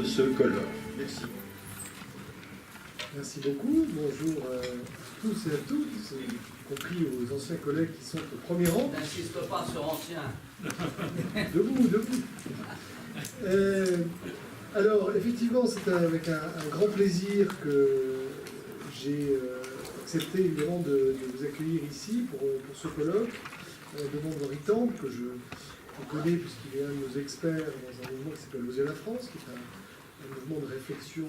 de ce colloque. Merci. Merci beaucoup. Bonjour à tous et à toutes, y compris aux anciens collègues qui sont au premier rang. N'insiste pas sur ancien. Debout, debout. Alors, effectivement, c'est avec un grand plaisir que j'ai accepté évidemment de vous accueillir ici pour ce colloque. Demande d'Henri Temple, que je connais puisqu'il est un de nos experts dans un mouvement qui s'appelle Oser la France, qui est un mouvement de réflexion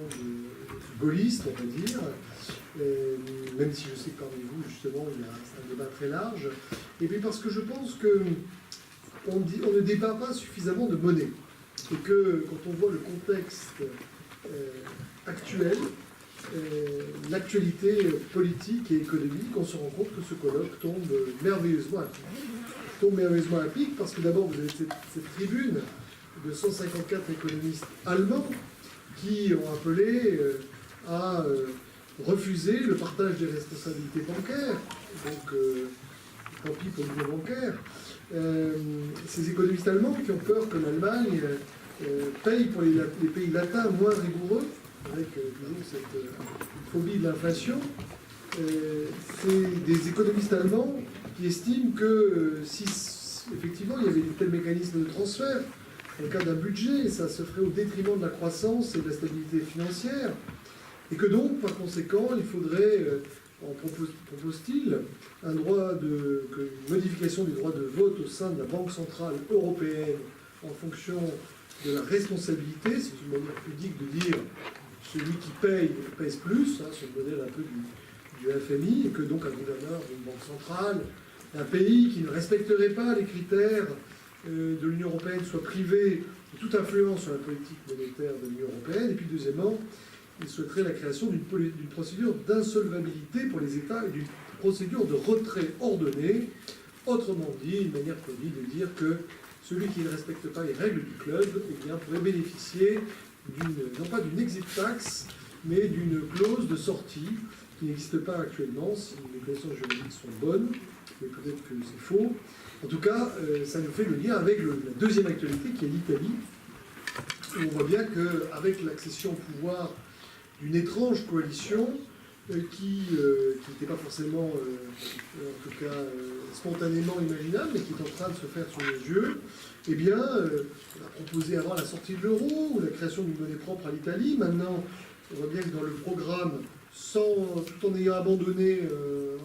gaulliste, on va dire, même si je sais que parmi vous, justement, il y a un débat très large. Et puis parce que je pense qu'on ne débat pas suffisamment de monnaie. Et que quand on voit le contexte actuel, l'actualité politique et économique, on se rend compte que ce colloque tombe merveilleusement à pic. Tombe merveilleusement à pic parce que d'abord vous avez cette tribune de 154 économistes allemands qui ont appelé à refuser le partage des responsabilités bancaires. Donc, tant pis pour l'union bancaire. Ces économistes allemands qui ont peur que l'Allemagne paye pour les pays latins moins rigoureux, avec toujours cette phobie de l'inflation. C'est des économistes allemands qui estiment que si effectivement il y avait de tels mécanismes de transfert, dans le cas d'un budget, ça se ferait au détriment de la croissance et de la stabilité financière, et que donc, par conséquent, il faudrait, en propose-t-il, une modification du droit de vote au sein de la Banque centrale européenne en fonction de la responsabilité, c'est une manière pudique de dire celui qui paye pèse plus, hein, sur le modèle un peu du FMI, et que donc un gouverneur d'une banque centrale, un pays qui ne respecterait pas les critères de l'Union européenne soit privé de toute influence sur la politique monétaire de l'Union européenne, et puis deuxièmement, il souhaiterait la création d'une procédure d'insolvabilité pour les États et d'une procédure de retrait ordonné. Autrement dit, une manière polie de dire que celui qui ne respecte pas les règles du club pourrait bénéficier non pas d'une exit tax, mais d'une clause de sortie qui n'existe pas actuellement, si les connaissances juridiques sont bonnes, mais peut-être que c'est faux. En tout cas, ça nous fait le lien avec la deuxième actualité qui est l'Italie. On voit bien qu'avec l'accession au pouvoir d'une étrange coalition qui n'était pas forcément, en tout cas, spontanément imaginable, mais qui est en train de se faire sur les yeux, eh bien, on a proposé avant la sortie de l'euro ou la création d'une monnaie propre à l'Italie. Maintenant, on voit bien que dans le programme, tout en ayant abandonné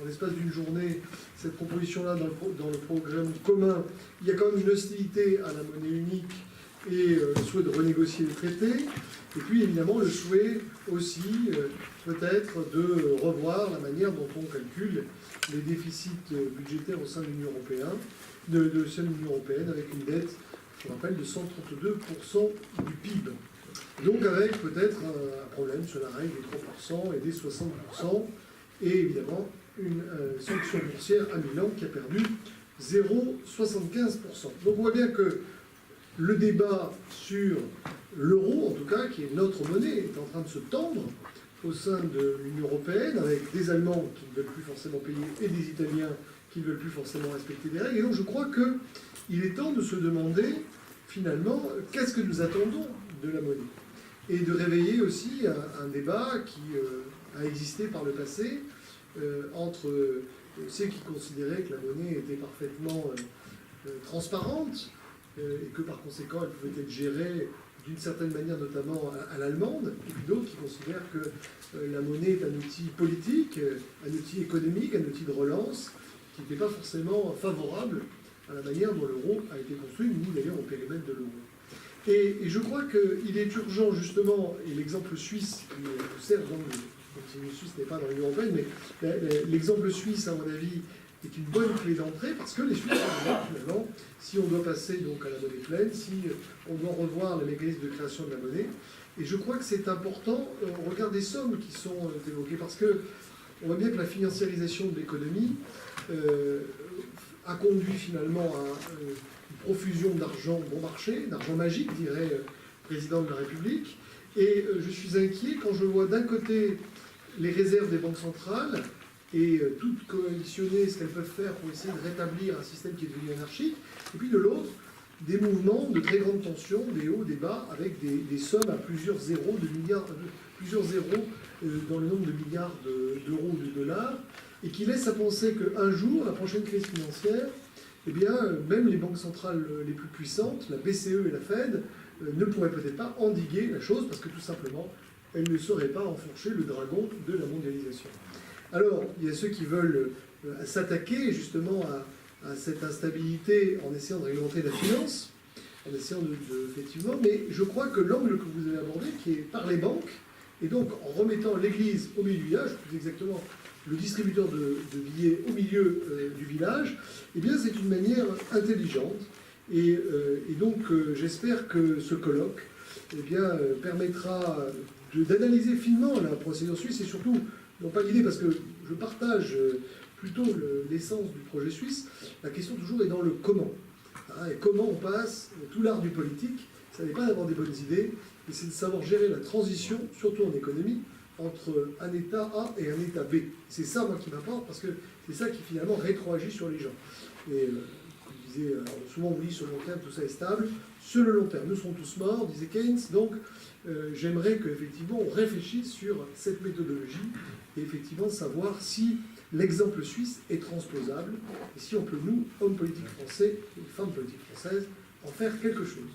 en l'espace d'une journée cette proposition-là dans le programme commun, il y a quand même une hostilité à la monnaie unique et le souhait de renégocier le traité. Et puis évidemment le souhait aussi peut-être de revoir la manière dont on calcule les déficits budgétaires au sein de l'Union européenne, avec une dette, je rappelle, de 132% du PIB. Donc avec peut-être un problème sur la règle des 3% et des 60%, et évidemment une sanction boursière à Milan qui a perdu 0,75%. Donc on voit bien que le débat sur l'euro, en tout cas, qui est notre monnaie, est en train de se tendre au sein de l'Union européenne, avec des Allemands qui ne veulent plus forcément payer et des Italiens qui ne veulent plus forcément respecter les règles. Et donc je crois qu'il est temps de se demander, finalement, qu'est-ce que nous attendons de la monnaie? Et de réveiller aussi un débat qui a existé par le passé entre ceux qui considéraient que la monnaie était parfaitement transparente, et que par conséquent elle pouvait être gérée d'une certaine manière, notamment à l'allemande, et puis d'autres qui considèrent que la monnaie est un outil politique, un outil économique, un outil de relance, qui n'était pas forcément favorable à la manière dont l'euro a été construit, ni d'ailleurs au périmètre de l'euro. Et je crois qu'il est urgent, justement, et l'exemple suisse, qui nous sert, donc, comme si le Suisse n'est pas dans l'Union européenne, mais l'exemple suisse, à mon avis, est une bonne clé d'entrée, parce que les Suisses, finalement, si on doit passer donc à la monnaie pleine, si on doit revoir les mécanismes de création de la monnaie, et je crois que c'est important, on regarde des sommes qui sont évoquées, parce que on voit bien que la financiarisation de l'économie a conduit finalement à une profusion d'argent bon marché, d'argent magique, dirait le président de la République, et je suis inquiet quand je vois d'un côté les réserves des banques centrales, et toutes coalitionner ce qu'elles peuvent faire pour essayer de rétablir un système qui est devenu anarchique, et puis de l'autre, des mouvements de très grande tension, des hauts, des bas, avec des sommes à plusieurs zéros de milliards, plusieurs zéros dans le nombre de milliards d'euros ou de dollars, et qui laisse à penser qu'un jour, la prochaine crise financière, eh bien, même les banques centrales les plus puissantes, la BCE et la Fed, ne pourraient peut-être pas endiguer la chose, parce que tout simplement, elles ne sauraient pas enfourcher le dragon de la mondialisation. Alors, il y a ceux qui veulent s'attaquer justement à cette instabilité en essayant de réglementer la finance, en essayant effectivement, mais je crois que l'angle que vous avez abordé, qui est par les banques, et donc en remettant l'Église au milieu du village, plus exactement le distributeur de billets au milieu du village, eh bien c'est une manière intelligente, et donc j'espère que ce colloque eh bien, permettra d'analyser finement la procédure suisse, et surtout, non pas l'idée, parce que je partage plutôt l'essence du projet suisse, la question toujours est dans le comment. Et comment on passe tout l'art du politique, ça n'est pas d'avoir des bonnes idées, mais c'est de savoir gérer la transition, surtout en économie, entre un État A et un État B. C'est ça, moi, qui m'importe, parce que c'est ça qui, finalement, rétroagit sur les gens. Et comme je disais, souvent on dit sur le long terme, tout ça est stable. Sur le long terme, nous serons tous morts, disait Keynes. Donc, j'aimerais qu'effectivement, on réfléchisse sur cette méthodologie et effectivement savoir si l'exemple suisse est transposable et si on peut, nous, hommes politiques français et femmes politiques françaises, en faire quelque chose.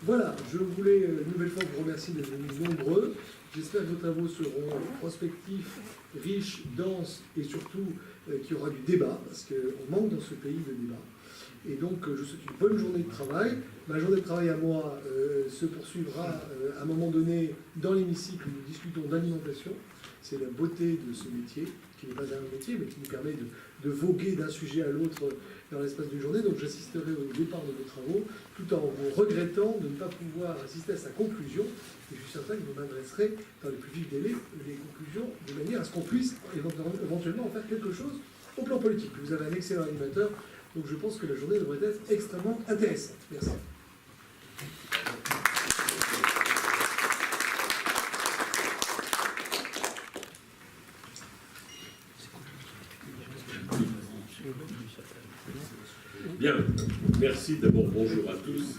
Voilà, je voulais une nouvelle fois vous remercier d'être venus nombreux. J'espère que vos travaux seront prospectifs, riches, denses et surtout qu'il y aura du débat, parce qu'on manque dans ce pays de débat. Et donc, je vous souhaite une bonne journée de travail. Ma journée de travail à moi se poursuivra à un moment donné dans l'hémicycle où nous discutons d'alimentation. C'est la beauté de ce métier, qui n'est pas un métier, mais qui nous permet de voguer d'un sujet à l'autre dans l'espace d'une journée. Donc, j'assisterai au départ de vos travaux, tout en vous regrettant de ne pas pouvoir assister à sa conclusion. Et je suis certain que vous m'adresserez dans les plus vifs délais les conclusions, de manière à ce qu'on puisse éventuellement en faire quelque chose au plan politique. Vous avez un excellent animateur. Donc je pense que la journée devrait être extrêmement intéressante. Merci. Bien, merci d'abord, bonjour à tous.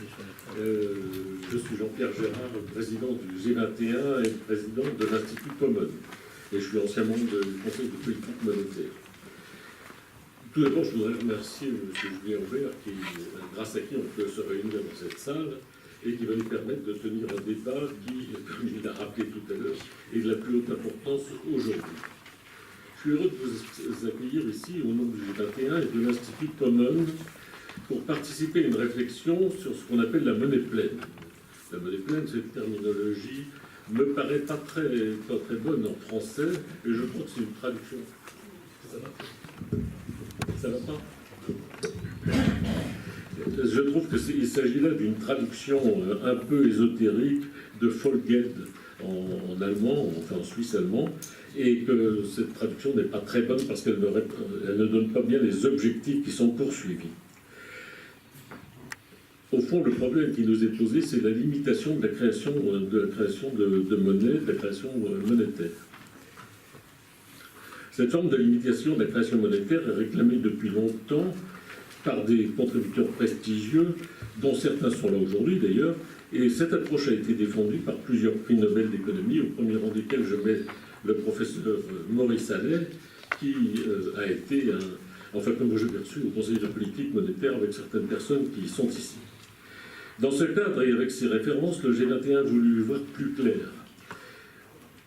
Je suis Jean-Pierre Gérard, président du G21 et président de l'Institut Common. Et je suis ancien membre du Conseil de politique monétaire. Tout d'abord, je voudrais remercier M. Julien Aubert, grâce à qui on peut se réunir dans cette salle et qui va nous permettre de tenir un débat qui, comme il l'a rappelé tout à l'heure, est de la plus haute importance aujourd'hui. Je suis heureux de vous accueillir ici au nom du G21 et de l'Institut Common pour participer à une réflexion sur ce qu'on appelle la monnaie pleine. La monnaie pleine, cette terminologie me paraît pas très bonne en français et je crois que c'est une traduction. Ça va pas? Je trouve qu'il s'agit là d'une traduction un peu ésotérique de Folgeld en allemand, enfin en suisse allemand, et que cette traduction n'est pas très bonne parce qu'elle ne donne pas bien les objectifs qui sont poursuivis. Au fond, le problème qui nous est posé, c'est la limitation de la création de monnaie, de la création monétaire. Cette forme de limitation de la création monétaire est réclamée depuis longtemps par des contributeurs prestigieux, dont certains sont là aujourd'hui d'ailleurs, et cette approche a été défendue par plusieurs prix Nobel d'économie, au premier rang desquels je mets le professeur Maurice Allais, qui a été, enfin comme je l'ai reçu au Conseil de politique monétaire avec certaines personnes qui sont ici. Dans ce cadre et avec ces références, le G21 a voulu voir plus clair,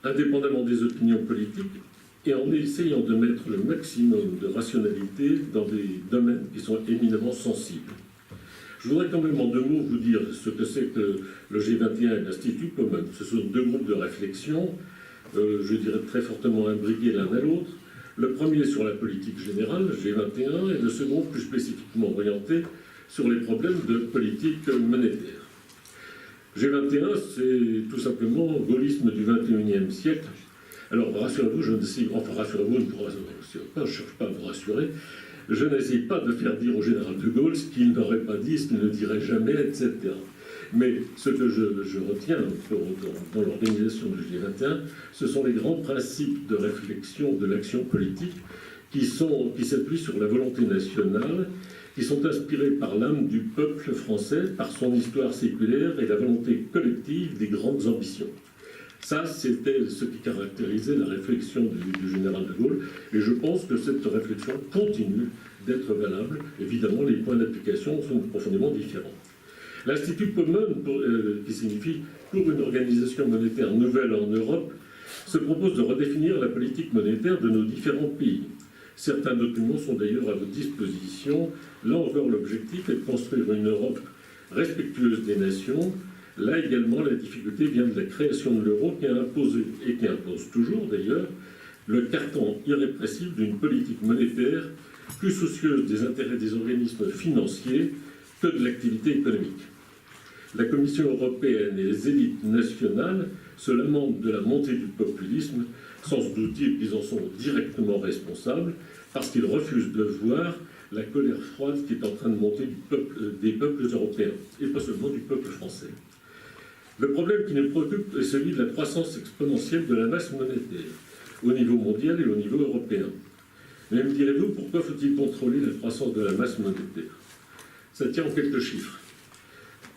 indépendamment des opinions politiques, et en essayant de mettre le maximum de rationalité dans des domaines qui sont éminemment sensibles. Je voudrais quand même en deux mots vous dire ce que c'est que le G21 et l'Institut Common. Ce sont deux groupes de réflexion, je dirais très fortement imbriqués l'un à l'autre. Le premier sur la politique générale, G21, et le second plus spécifiquement orienté sur les problèmes de politique monétaire. G21, c'est tout simplement gaullisme du XXIe siècle. Alors, rassurez-vous, je n'essaie pas, je ne cherche pas à vous rassurer, je n'essaie pas de faire dire au général de Gaulle ce qu'il n'aurait pas dit, ce qu'il ne dirait jamais, etc. Mais ce que je retiens dans l'organisation du G21, ce sont les grands principes de réflexion de l'action politique qui s'appuient sur la volonté nationale qui sont inspirés par l'âme du peuple français, par son histoire séculaire et la volonté collective des grandes ambitions. Ça, c'était ce qui caractérisait la réflexion du général de Gaulle, et je pense que cette réflexion continue d'être valable. Évidemment, les points d'application sont profondément différents. L'Institut Common, qui signifie pour une organisation monétaire nouvelle en Europe, se propose de redéfinir la politique monétaire de nos différents pays. Certains documents sont d'ailleurs à votre disposition. Là encore, l'objectif est de construire une Europe respectueuse des nations. Là également, la difficulté vient de la création de l'euro qui a imposé, et qui impose toujours d'ailleurs, le carcan irrépressible d'une politique monétaire plus soucieuse des intérêts des organismes financiers que de l'activité économique. La Commission européenne et les élites nationales se lamentent de la montée du populisme, sans se douter qu'ils en sont directement responsables, parce qu'ils refusent de voir la colère froide qui est en train de monter des peuples européens, et pas seulement du peuple français. Le problème qui nous préoccupe est celui de la croissance exponentielle de la masse monétaire, au niveau mondial et au niveau européen. Mais me direz-vous, pourquoi faut-il contrôler la croissance de la masse monétaire? Ça tient en quelques chiffres.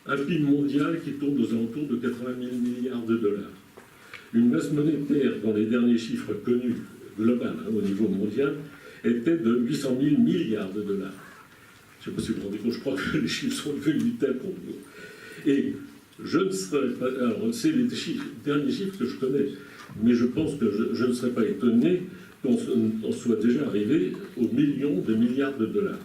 Un PIB mondial qui tourne aux alentours de 80 000 milliards de dollars. Une masse monétaire dont les derniers chiffres connus, global, au niveau mondial, était de 800 000 milliards de dollars. Je ne sais pas si vous vous rendez compte, je crois que les chiffres sont devenus tels pour vous. Et je ne serais pas... Alors, c'est les derniers chiffres que je connais, mais je pense que je ne serais pas étonné qu'on soit déjà arrivé aux millions de milliards de dollars.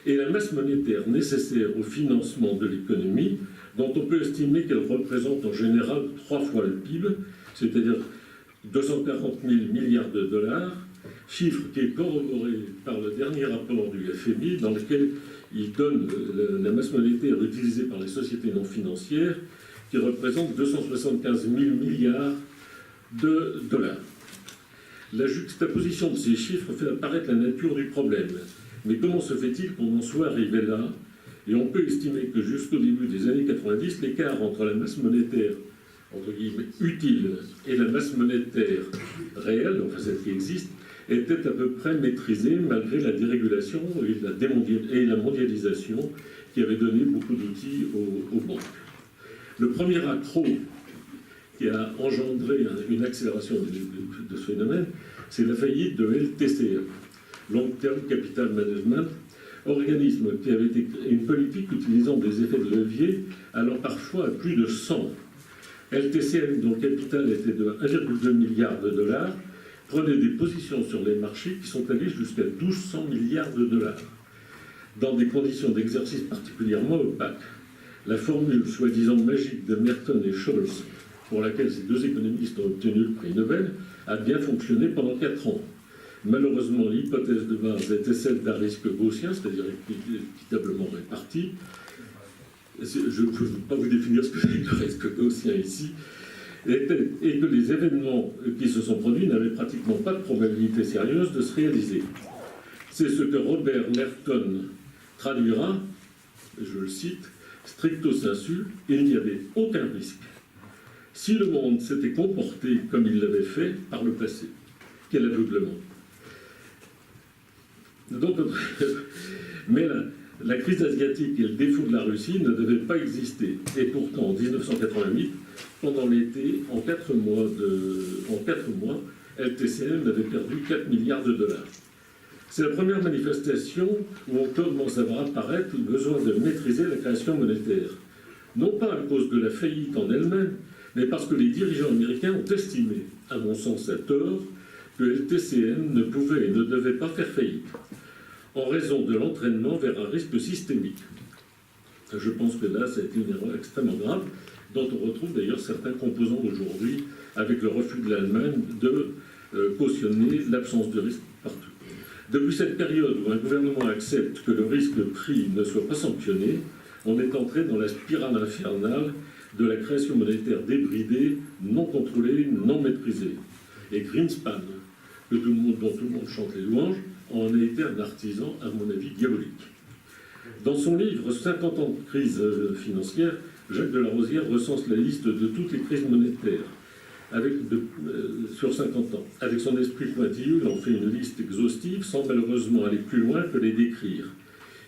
Et la masse monétaire nécessaire au financement de l'économie, dont on peut estimer qu'elle représente en général 3 fois le PIB, c'est-à-dire 240 000 milliards de dollars, chiffre qui est corroboré par le dernier rapport du FMI, dans lequel il donne la masse monétaire utilisée par les sociétés non financières, qui représente 275 000 milliards de dollars. La juxtaposition de ces chiffres fait apparaître la nature du problème. Mais comment se fait-il qu'on en soit arrivé là? Et on peut estimer que jusqu'au début des années 90, l'écart entre la masse monétaire, entre guillemets, utile et la masse monétaire réelle, enfin celle qui existe, était à peu près maîtrisé malgré la dérégulation et la mondialisation qui avait donné beaucoup d'outils aux banques. Le premier accroc qui a engendré une accélération de ce phénomène, c'est la faillite de LTCM, Long Term Capital Management, organisme qui avait été une politique utilisant des effets de levier allant parfois à plus de 100. LTCM, dont le capital était de 1,2 milliard de dollars, prenait des positions sur les marchés qui sont allées jusqu'à 1200 milliards de dollars, dans des conditions d'exercice particulièrement opaques. La formule soi-disant magique de Merton et Scholz, pour laquelle ces deux économistes ont obtenu le prix Nobel, a bien fonctionné pendant 4 ans. Malheureusement, l'hypothèse de base était celle d'un risque gaussien, c'est-à-dire équitablement réparti. Je ne peux pas vous définir ce que c'est que le risque gaussien ici, et que les événements qui se sont produits n'avaient pratiquement pas de probabilité sérieuse de se réaliser. C'est ce que Robert Merton traduira, je le cite, stricto sensu, il n'y avait aucun risque. Si le monde s'était comporté comme il l'avait fait par le passé, quel aveuglement. Donc, mais la crise asiatique et le défaut de la Russie ne devaient pas exister. Et pourtant, en 1988, pendant l'été, en 4 mois, LTCM avait perdu 4 milliards de dollars. C'est la première manifestation où on commence à voir apparaître le besoin de maîtriser la création monétaire. Non pas à cause de la faillite en elle-même, mais parce que les dirigeants américains ont estimé, à mon sens à tort, que LTCM ne pouvait et ne devait pas faire faillite, en raison de l'entraînement vers un risque systémique. Je pense que là, ça a été une erreur extrêmement grave, dont on retrouve d'ailleurs certains composants aujourd'hui, avec le refus de l'Allemagne de cautionner l'absence de risque partout. Depuis cette période où un gouvernement accepte que le risque pris ne soit pas sanctionné, on est entré dans la spirale infernale de la création monétaire débridée, non contrôlée, non maîtrisée. Et Greenspan, dont tout le monde chante les louanges, en a été un artisan, à mon avis, diabolique. Dans son livre « 50 ans de crise financière », Jacques Delarosière recense la liste de toutes les crises monétaires sur 50 ans. Avec son esprit pointilleux, il en fait une liste exhaustive, sans malheureusement aller plus loin que les décrire.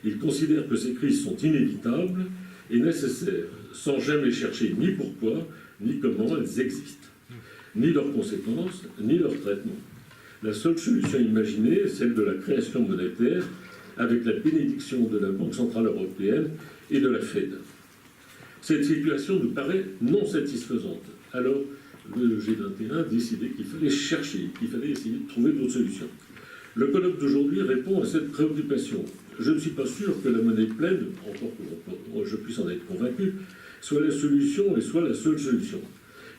Il considère que ces crises sont inévitables et nécessaires, sans jamais chercher ni pourquoi, ni comment elles existent, ni leurs conséquences, ni leur traitement. La seule solution imaginée est celle de la création monétaire, avec la bénédiction de la Banque centrale européenne et de la Fed. Cette situation nous paraît non satisfaisante. Alors, le G21 a décidé qu'il fallait chercher, qu'il fallait essayer de trouver d'autres solutions. Le colloque d'aujourd'hui répond à cette préoccupation. Je ne suis pas sûr que la monnaie pleine, encore que je puisse en être convaincu, soit la solution et soit la seule solution.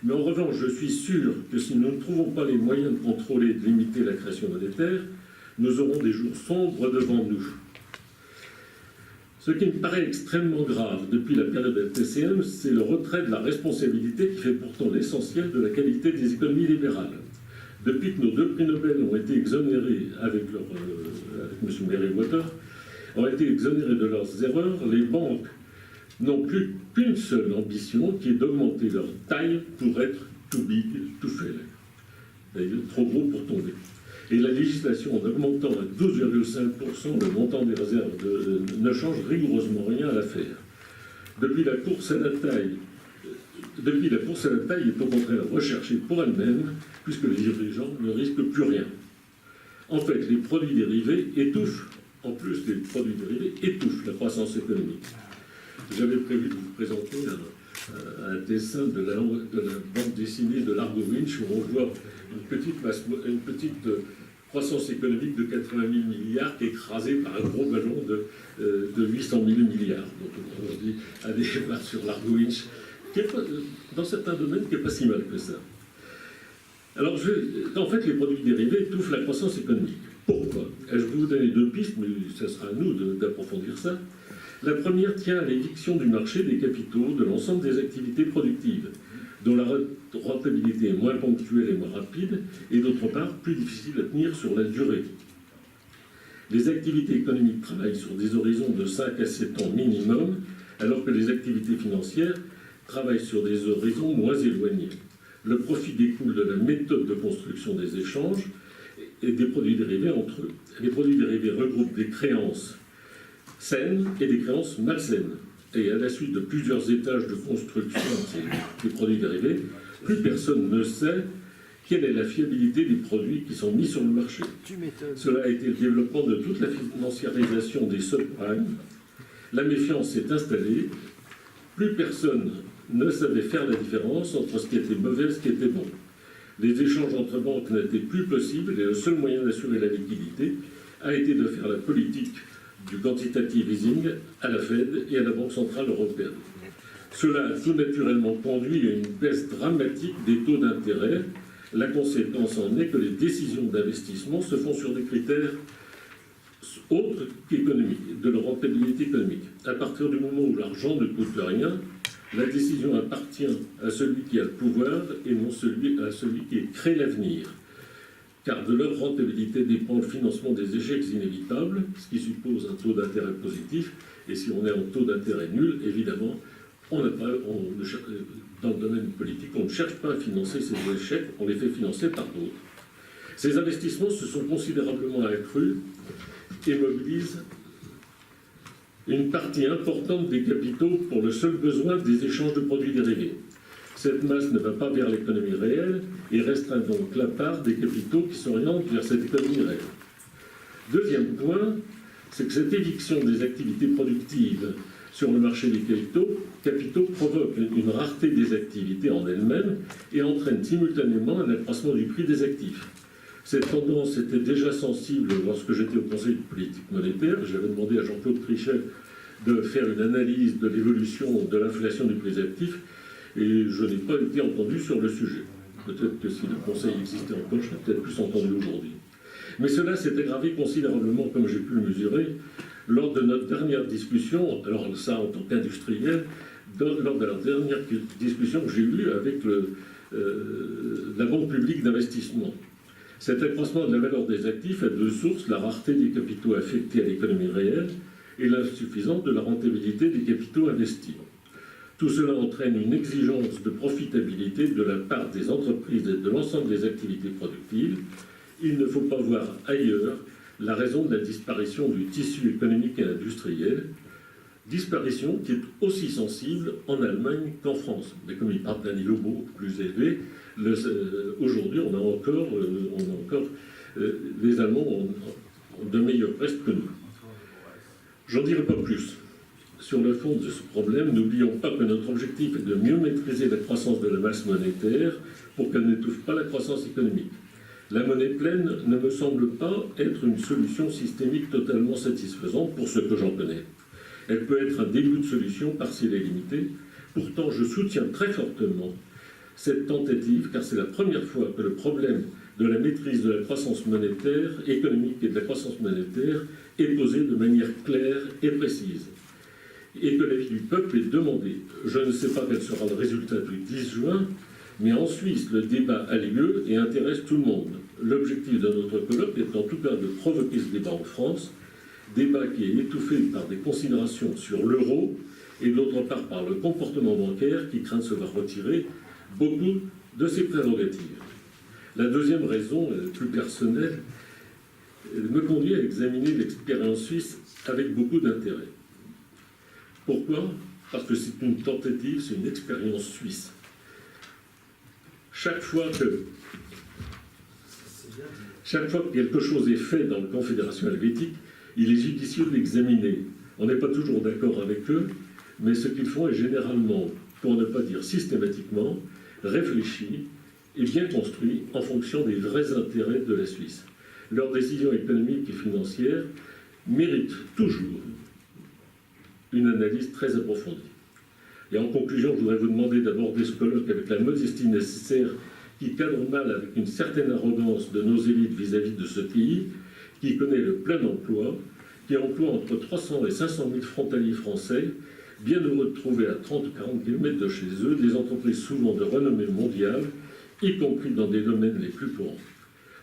Mais en revanche, je suis sûr que si nous ne trouvons pas les moyens de contrôler et de limiter la création monétaire, nous aurons des jours sombres devant nous. Ce qui me paraît extrêmement grave depuis la période LTCM, c'est le retrait de la responsabilité qui fait pourtant l'essentiel de la qualité des économies libérales. Depuis que nos 2 prix Nobel ont été exonérés avec M. Merriweather, ont été exonérés de leurs erreurs, les banques n'ont plus qu'une seule ambition, qui est d'augmenter leur taille pour être too big to fail. C'est-à-dire trop gros pour tomber. Et la législation, en augmentant à 12,5% le montant des réserves, ne change rigoureusement rien à l'affaire. Depuis la course à la taille est au contraire recherchée pour elle-même, puisque les dirigeants ne risquent plus rien. En fait, les produits dérivés étouffent, en plus les produits dérivés étouffent la croissance économique. J'avais prévu de vous présenter un dessin de la bande dessinée de Largo Winch, où on voit une petite croissance économique de 80 000 milliards écrasée par un gros ballon de 800 000 milliards. Donc on dit, allez voir sur Largo Winch, qui est dans certains domaines, qui n'est pas si mal que ça. Alors, en fait, les produits dérivés étouffent la croissance économique. Pourquoi? Je vais vous donner 2 pistes, mais ce sera à nous d'approfondir ça. La première tient à l'éviction du marché des capitaux de l'ensemble des activités productives, dont la rentabilité est moins ponctuelle et moins rapide, et d'autre part, plus difficile à tenir sur la durée. Les activités économiques travaillent sur des horizons de 5 à 7 ans minimum, alors que les activités financières travaillent sur des horizons moins éloignés. Le profit découle de la méthode de construction des échanges et des produits dérivés entre eux. Les produits dérivés regroupent des créances saines et des créances malsaines. Et à la suite de plusieurs étages de construction des produits dérivés, plus personne ne sait quelle est la fiabilité des produits qui sont mis sur le marché. Cela a été le développement de toute la financiarisation des subprimes. La méfiance s'est installée. Plus personne ne savait faire la différence entre ce qui était mauvais et ce qui était bon. Les échanges entre banques n'étaient plus possibles et le seul moyen d'assurer la liquidité a été de faire la politique du quantitative easing à la Fed et à la Banque centrale européenne. Cela a tout naturellement conduit à une baisse dramatique des taux d'intérêt. La conséquence en est que les décisions d'investissement se font sur des critères autres qu'économiques, de leur rentabilité économique. À partir du moment où l'argent ne coûte rien, la décision appartient à celui qui a le pouvoir et non à celui qui crée l'avenir. Car de leur rentabilité dépend le financement des échecs inévitables, ce qui suppose un taux d'intérêt positif. Et si on est en taux d'intérêt nul, évidemment, dans le domaine politique, on ne cherche pas à financer ces échecs, on les fait financer par d'autres. Ces investissements se sont considérablement accrus et mobilisent une partie importante des capitaux pour le seul besoin des échanges de produits dérivés. Cette masse ne va pas vers l'économie réelle et restreint donc la part des capitaux qui s'orientent vers cette économie réelle. Deuxième point, c'est que cette éviction des activités productives sur le marché des capitaux provoque une rareté des activités en elles-mêmes et entraîne simultanément un accroissement du prix des actifs. Cette tendance était déjà sensible lorsque j'étais au Conseil de politique monétaire. J'avais demandé à Jean-Claude Trichet de faire une analyse de l'évolution de l'inflation du prix des actifs et je n'ai pas été entendu sur le sujet. Peut-être que si le Conseil existait encore, je serais peut-être plus entendu aujourd'hui. Mais cela s'est aggravé considérablement, comme j'ai pu le mesurer, lors de notre dernière discussion, alors ça en tant qu'industriel, lors de la dernière discussion que j'ai eue avec la Banque publique d'investissement. Cet accroissement de la valeur des actifs a 2 sources, la rareté des capitaux affectés à l'économie réelle et l'insuffisance de la rentabilité des capitaux investis. Tout cela entraîne une exigence de profitabilité de la part des entreprises et de l'ensemble des activités productives. Il ne faut pas voir ailleurs la raison de la disparition du tissu économique et industriel, disparition qui est aussi sensible en Allemagne qu'en France. Mais comme il parle d'un niveau beaucoup plus élevé, aujourd'hui on a encore les Allemands ont de meilleurs restes que nous. J'en dirai pas plus. Sur le fond de ce problème, n'oublions pas que notre objectif est de mieux maîtriser la croissance de la masse monétaire pour qu'elle n'étouffe pas la croissance économique. La monnaie pleine ne me semble pas être une solution systémique totalement satisfaisante pour ce que j'en connais. Elle peut être un début de solution partielle et limitée. Pourtant, je soutiens très fortement cette tentative, car c'est la première fois que le problème de la maîtrise de la croissance monétaire, économique et de la croissance monétaire est posé de manière claire et précise, et que l'avis du peuple est demandé. Je ne sais pas quel sera le résultat du 10 juin, mais en Suisse, le débat a lieu et intéresse tout le monde. L'objectif de notre colloque est en tout cas de provoquer ce débat en France, débat qui est étouffé par des considérations sur l'euro et d'autre part par le comportement bancaire qui craint de se voir retirer beaucoup de ses prérogatives. La deuxième raison, plus personnelle, me conduit à examiner l'expérience suisse avec beaucoup d'intérêt. Pourquoi ? Parce que c'est une tentative, c'est une expérience suisse. Chaque fois que quelque chose est fait dans la Confédération helvétique, il est judicieux de l'examiner. On n'est pas toujours d'accord avec eux, mais ce qu'ils font est généralement, pour ne pas dire systématiquement, réfléchi et bien construit en fonction des vrais intérêts de la Suisse. Leurs décisions économiques et financières méritent toujours une analyse très approfondie. Et en conclusion, je voudrais vous demander d'aborder ce colloque avec la modestie nécessaire qui cadre mal avec une certaine arrogance de nos élites vis-à-vis de ce pays qui connaît le plein emploi, qui emploie entre 300 et 500 000 frontaliers français, bien heureux de trouver à 30 ou 40 km de chez eux des entreprises souvent de renommée mondiale, y compris dans des domaines les plus courants.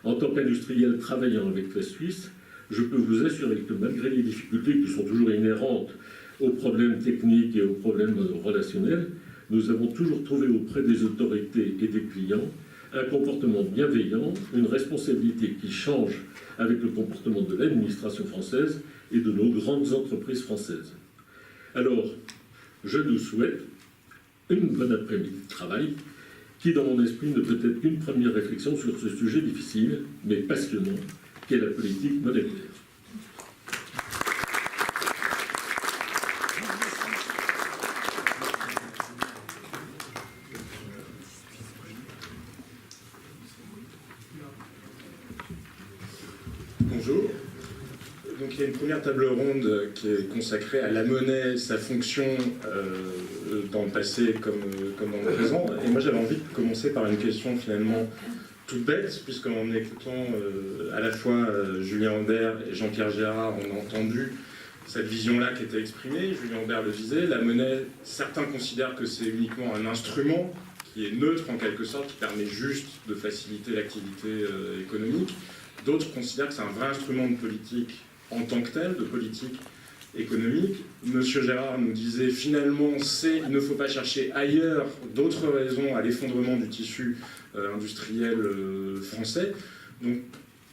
En tant qu'industriel travaillant avec la Suisse, je peux vous assurer que malgré les difficultés qui sont toujours inhérentes aux problèmes techniques et aux problèmes relationnels, nous avons toujours trouvé auprès des autorités et des clients un comportement bienveillant, une responsabilité qui change avec le comportement de l'administration française et de nos grandes entreprises françaises. Alors, je nous souhaite une bonne après-midi de travail qui, dans mon esprit, ne peut être qu'une première réflexion sur ce sujet difficile, mais passionnant, qu'est la politique monétaire. Bonjour. Donc il y a une première table ronde qui est consacrée à la monnaie, sa fonction dans le passé comme dans le présent. Et moi j'avais envie de commencer par une question finalement toute bête, puisqu'en écoutant à la fois Julien Aubert et Jean-Pierre Gérard, on a entendu cette vision-là qui était exprimée. Julien Aubert le disait, la monnaie, certains considèrent que c'est uniquement un instrument qui est neutre en quelque sorte, qui permet juste de faciliter l'activité économique. D'autres considèrent que c'est un vrai instrument de politique en tant que tel, de politique économique. Monsieur Gérard nous disait finalement, il ne faut pas chercher ailleurs d'autres raisons à l'effondrement du tissu industriel français. Donc,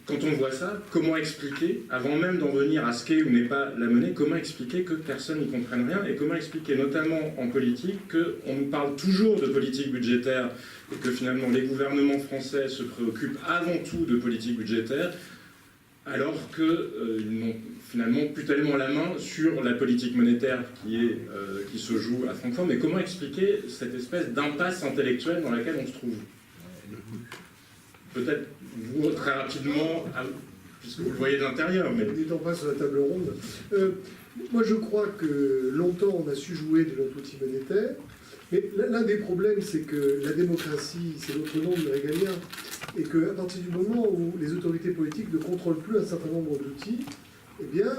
quand on voit ça, comment expliquer, avant même d'en venir à ce qu'est ou n'est pas la monnaie, comment expliquer que personne n'y comprenne rien et comment expliquer notamment en politique qu'on nous parle toujours de politique budgétaire et que finalement les gouvernements français se préoccupent avant tout de politique budgétaire alors qu'ils n'ont finalement plus tellement la main sur la politique monétaire qui se joue à Francfort. Mais comment expliquer cette espèce d'impasse intellectuelle dans laquelle on se trouve ? Peut-être vous, très rapidement, puisque vous le voyez de l'intérieur. Mais n'étant pas sur la table ronde, moi je crois que longtemps on a su jouer de notre outil monétaire, mais l'un des problèmes c'est que la démocratie, c'est l'autre nom de régalien, et qu'à partir du moment où les autorités politiques ne contrôlent plus un certain nombre d'outils, eh bien,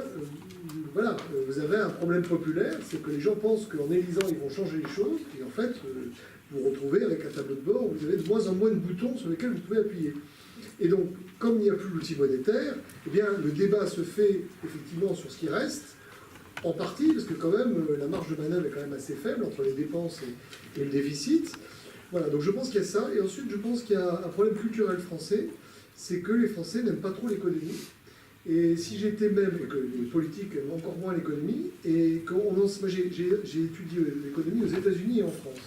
voilà, vous avez un problème populaire, c'est que les gens pensent qu'en élisant ils vont changer les choses, et en fait, vous vous retrouvez avec un tableau de bord où vous avez de moins en moins de boutons sur lesquels vous pouvez appuyer. Et donc, comme il n'y a plus l'outil monétaire, eh bien, le débat se fait effectivement sur ce qui reste, en partie, parce que quand même, la marge de manœuvre est quand même assez faible entre les dépenses et le déficit. Voilà, donc je pense qu'il y a ça. Et ensuite, je pense qu'il y a un problème culturel français, c'est que les Français n'aiment pas trop l'économie. Et si j'étais même, et que les politiques aiment encore moins l'économie, et moi j'ai étudié l'économie aux États-Unis et en France.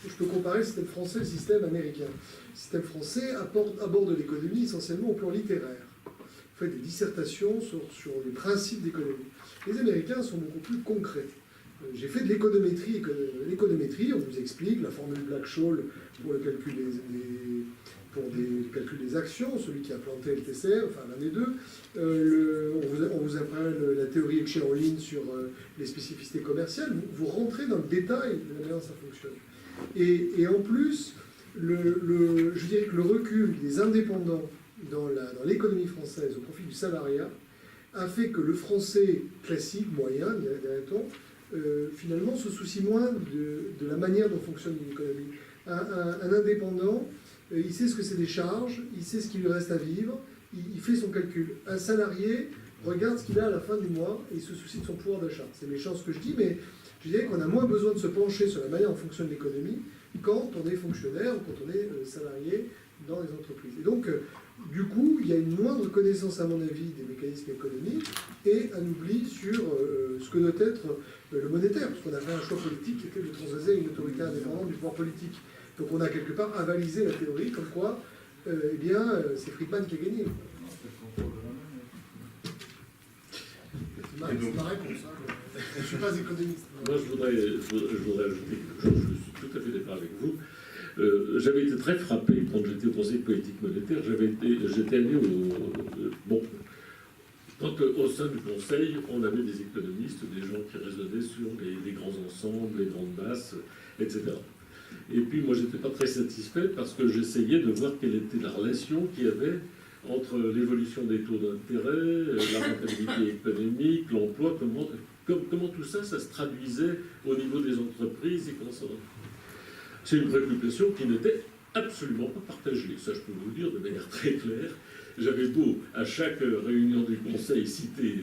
Je peux comparer le système français et le système américain. Le système français aborde l'économie essentiellement au plan littéraire. On fait des dissertations sur les principes d'économie. Les Américains sont beaucoup plus concrets. J'ai fait de l'économétrie. L'économétrie, on vous explique la formule Black-Scholes pour le calcul des actions, celui qui a planté le TCR, enfin l'un des deux. On vous apprend la théorie Etcheroline sur les spécificités commerciales. Vous rentrez dans le détail de la manière dont ça fonctionne. Et en plus, je dirais que le recul des indépendants dans l'économie française au profit du salariat a fait que le français classique, moyen, dirait-on, finalement se soucie moins de la manière dont fonctionne une économie. Un indépendant, il sait ce que c'est des charges, il sait ce qu'il lui reste à vivre, il fait son calcul. Un salarié regarde ce qu'il a à la fin du mois et il se soucie de son pouvoir d'achat. C'est méchant ce que je dis, mais je dirais qu'on a moins besoin de se pencher sur la manière dont fonctionne l'économie quand on est fonctionnaire ou quand on est salarié dans les entreprises. Et donc, du coup, il y a une moindre connaissance, à mon avis, des mécanismes économiques et un oubli sur ce que doit être le monétaire, parce qu'on a fait un choix politique qui était de transvaser une autorité indépendante du pouvoir politique. Donc on a quelque part avalisé la théorie, comme quoi, c'est Friedman qui a gagné. C'est ma réponse. Je ne suis pas économiste. Moi, je voudrais ajouter quelque chose, je suis tout à fait d'accord avec vous. J'avais été très frappé quand j'étais au Conseil de politique monétaire. J'étais allé quand au sein du Conseil, on avait des économistes, des gens qui raisonnaient sur les grands ensembles, les grandes masses, etc. Et puis moi, j'étais pas très satisfait parce que j'essayais de voir quelle était la relation qu'il y avait entre l'évolution des taux d'intérêt, la rentabilité économique, l'emploi, comment tout ça se traduisait au niveau des entreprises et comment ça... C'est une préoccupation qui n'était absolument pas partagée. Ça, je peux vous le dire de manière très claire. J'avais beau, à chaque réunion du Conseil, citer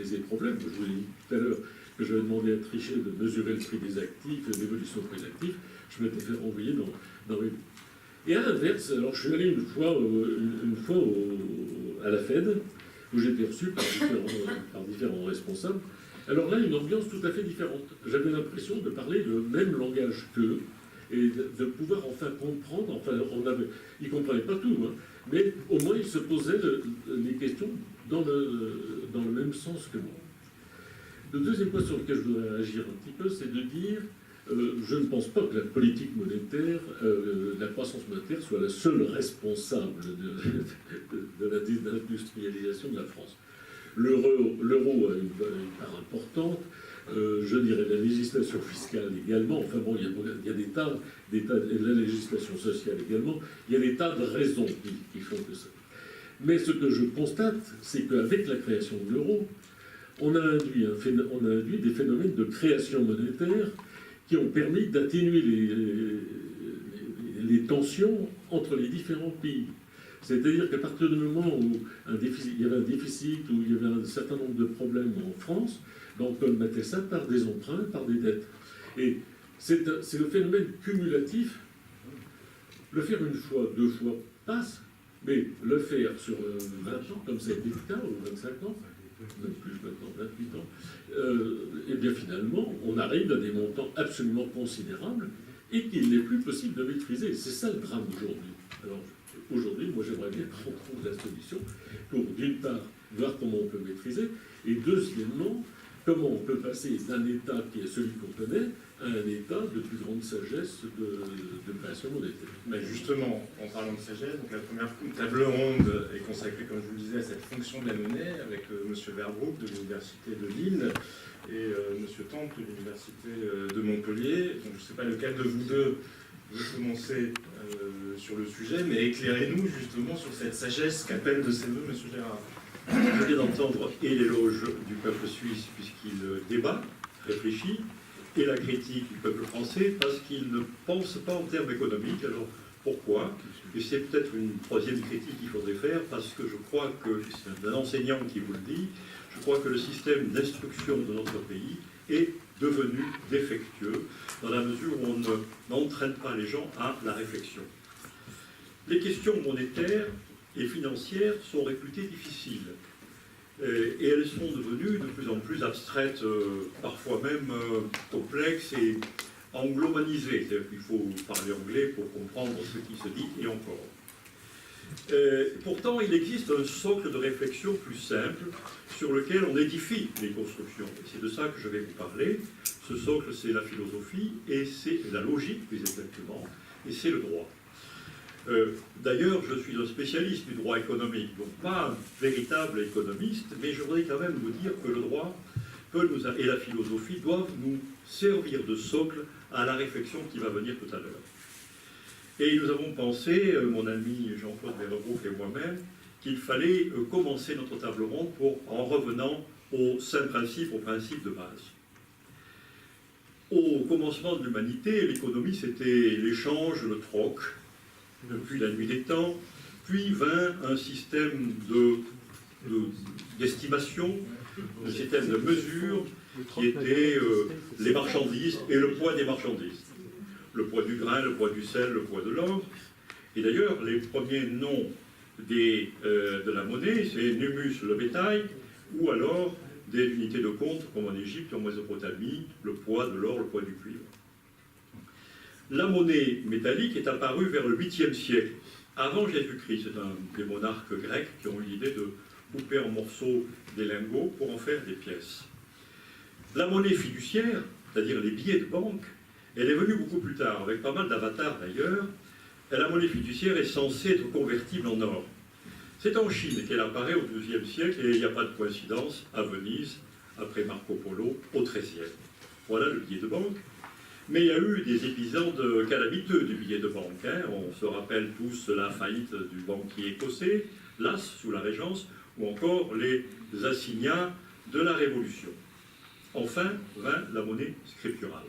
ces problèmes. Je vous ai dit tout à l'heure que j'avais demandé à Trichet de mesurer le prix des actifs, l'évolution du prix des actifs. Je m'étais fait renvoyer dans les... Et à l'inverse, alors je suis allé une fois à la Fed, où j'étais reçu par différents responsables. Alors là, une ambiance tout à fait différente. J'avais l'impression de parler le même langage qu'eux, et de pouvoir enfin comprendre, ils ne comprenaient pas tout, hein, mais au moins ils se posaient les questions dans le même sens que moi. Le deuxième point sur lequel je voudrais réagir un petit peu, c'est de dire, je ne pense pas que la politique monétaire, la croissance monétaire soit la seule responsable de la désindustrialisation de la France. L'euro a une part importante. Je dirais la législation fiscale également, enfin bon, il y a des tas, la législation sociale également, il y a des tas de raisons qui font que ça. Mais ce que je constate, c'est qu'avec la création de l'euro, on a induit des phénomènes de création monétaire qui ont permis d'atténuer les tensions entre les différents pays. C'est-à-dire qu'à partir du moment où il y avait un déficit, où il y avait un certain nombre de problèmes en France, on colmatait ça par des emprunts, par des dettes. Et c'est le phénomène cumulatif. Le faire une fois, deux fois, passe, mais le faire sur 20 ans, comme ça a été le cas, ou 25 ans, même plus maintenant, 28 ans, et bien finalement, on arrive à des montants absolument considérables et qu'il n'est plus possible de maîtriser. C'est ça le drame aujourd'hui. Alors, aujourd'hui, moi j'aimerais bien qu'on trouve la solution pour, d'une part, voir comment on peut maîtriser, et deuxièmement, comment on peut passer d'un état qui est celui qu'on connaît à un état de plus grande sagesse de création monétaire. Mais justement, en parlant de sagesse, donc la première table ronde est consacrée, comme je vous le disais, à cette fonction de la monnaie, avec M. Verbroek de l'Université de Lille et M. Temple de l'Université de Montpellier. Donc je ne sais pas lequel de vous deux veut commencer sur le sujet, mais éclairez-nous justement sur cette sagesse qu'appelle de ses voeux M. Gérard. Je viens d'entendre et l'éloge du peuple suisse puisqu'il débat, réfléchit, et la critique du peuple français parce qu'il ne pense pas en termes économiques. Alors pourquoi? Et c'est peut-être une troisième critique qu'il faudrait faire parce que je crois que, c'est un enseignant qui vous le dit, je crois que le système d'instruction de notre pays est devenu défectueux dans la mesure où on n'entraîne pas les gens à la réflexion. Les questions monétaires et financières sont réputées difficiles. Et elles sont devenues de plus en plus abstraites, parfois même complexes et anglomanisées. C'est-à-dire qu'il faut parler anglais pour comprendre ce qui se dit, et encore. Pourtant, il existe un socle de réflexion plus simple sur lequel on édifie les constructions. Et c'est de ça que je vais vous parler. Ce socle, c'est la philosophie, et c'est la logique, plus exactement, et c'est le droit. D'ailleurs, je suis un spécialiste du droit économique, donc pas un véritable économiste, mais je voudrais quand même vous dire que le droit et la philosophie doivent nous servir de socle à la réflexion qui va venir tout à l'heure. Et nous avons pensé, mon ami Jean-Claude Verrebroek et moi-même, qu'il fallait commencer notre table ronde en revenant aux saints principes, aux principes de base. Au commencement de l'humanité, l'économie, c'était l'échange, le troc, depuis la nuit des temps, puis vint un système d'estimation, un système de mesure, qui était les marchandises et le poids des marchandises. Le poids du grain, le poids du sel, le poids de l'or. Et d'ailleurs, les premiers noms de la monnaie, c'est numus, le bétail, ou alors des unités de compte, comme en Égypte, en Mésopotamie, le poids de l'or, le poids du cuivre. La monnaie métallique est apparue vers le 8e siècle, avant Jésus-Christ. C'est un des monarques grecs qui ont eu l'idée de couper en morceaux des lingots pour en faire des pièces. La monnaie fiduciaire, c'est-à-dire les billets de banque, elle est venue beaucoup plus tard, avec pas mal d'avatars d'ailleurs. Et la monnaie fiduciaire est censée être convertible en or. C'est en Chine qu'elle apparaît au XIIe siècle, et il n'y a pas de coïncidence, à Venise, après Marco Polo, au XIIIe. Voilà le billet de banque. Mais il y a eu des épisodes calamiteux du billet de banque. On se rappelle tous la faillite du banquier écossais, Las, sous la Régence, ou encore les assignats de la Révolution. Enfin, vint la monnaie scripturale,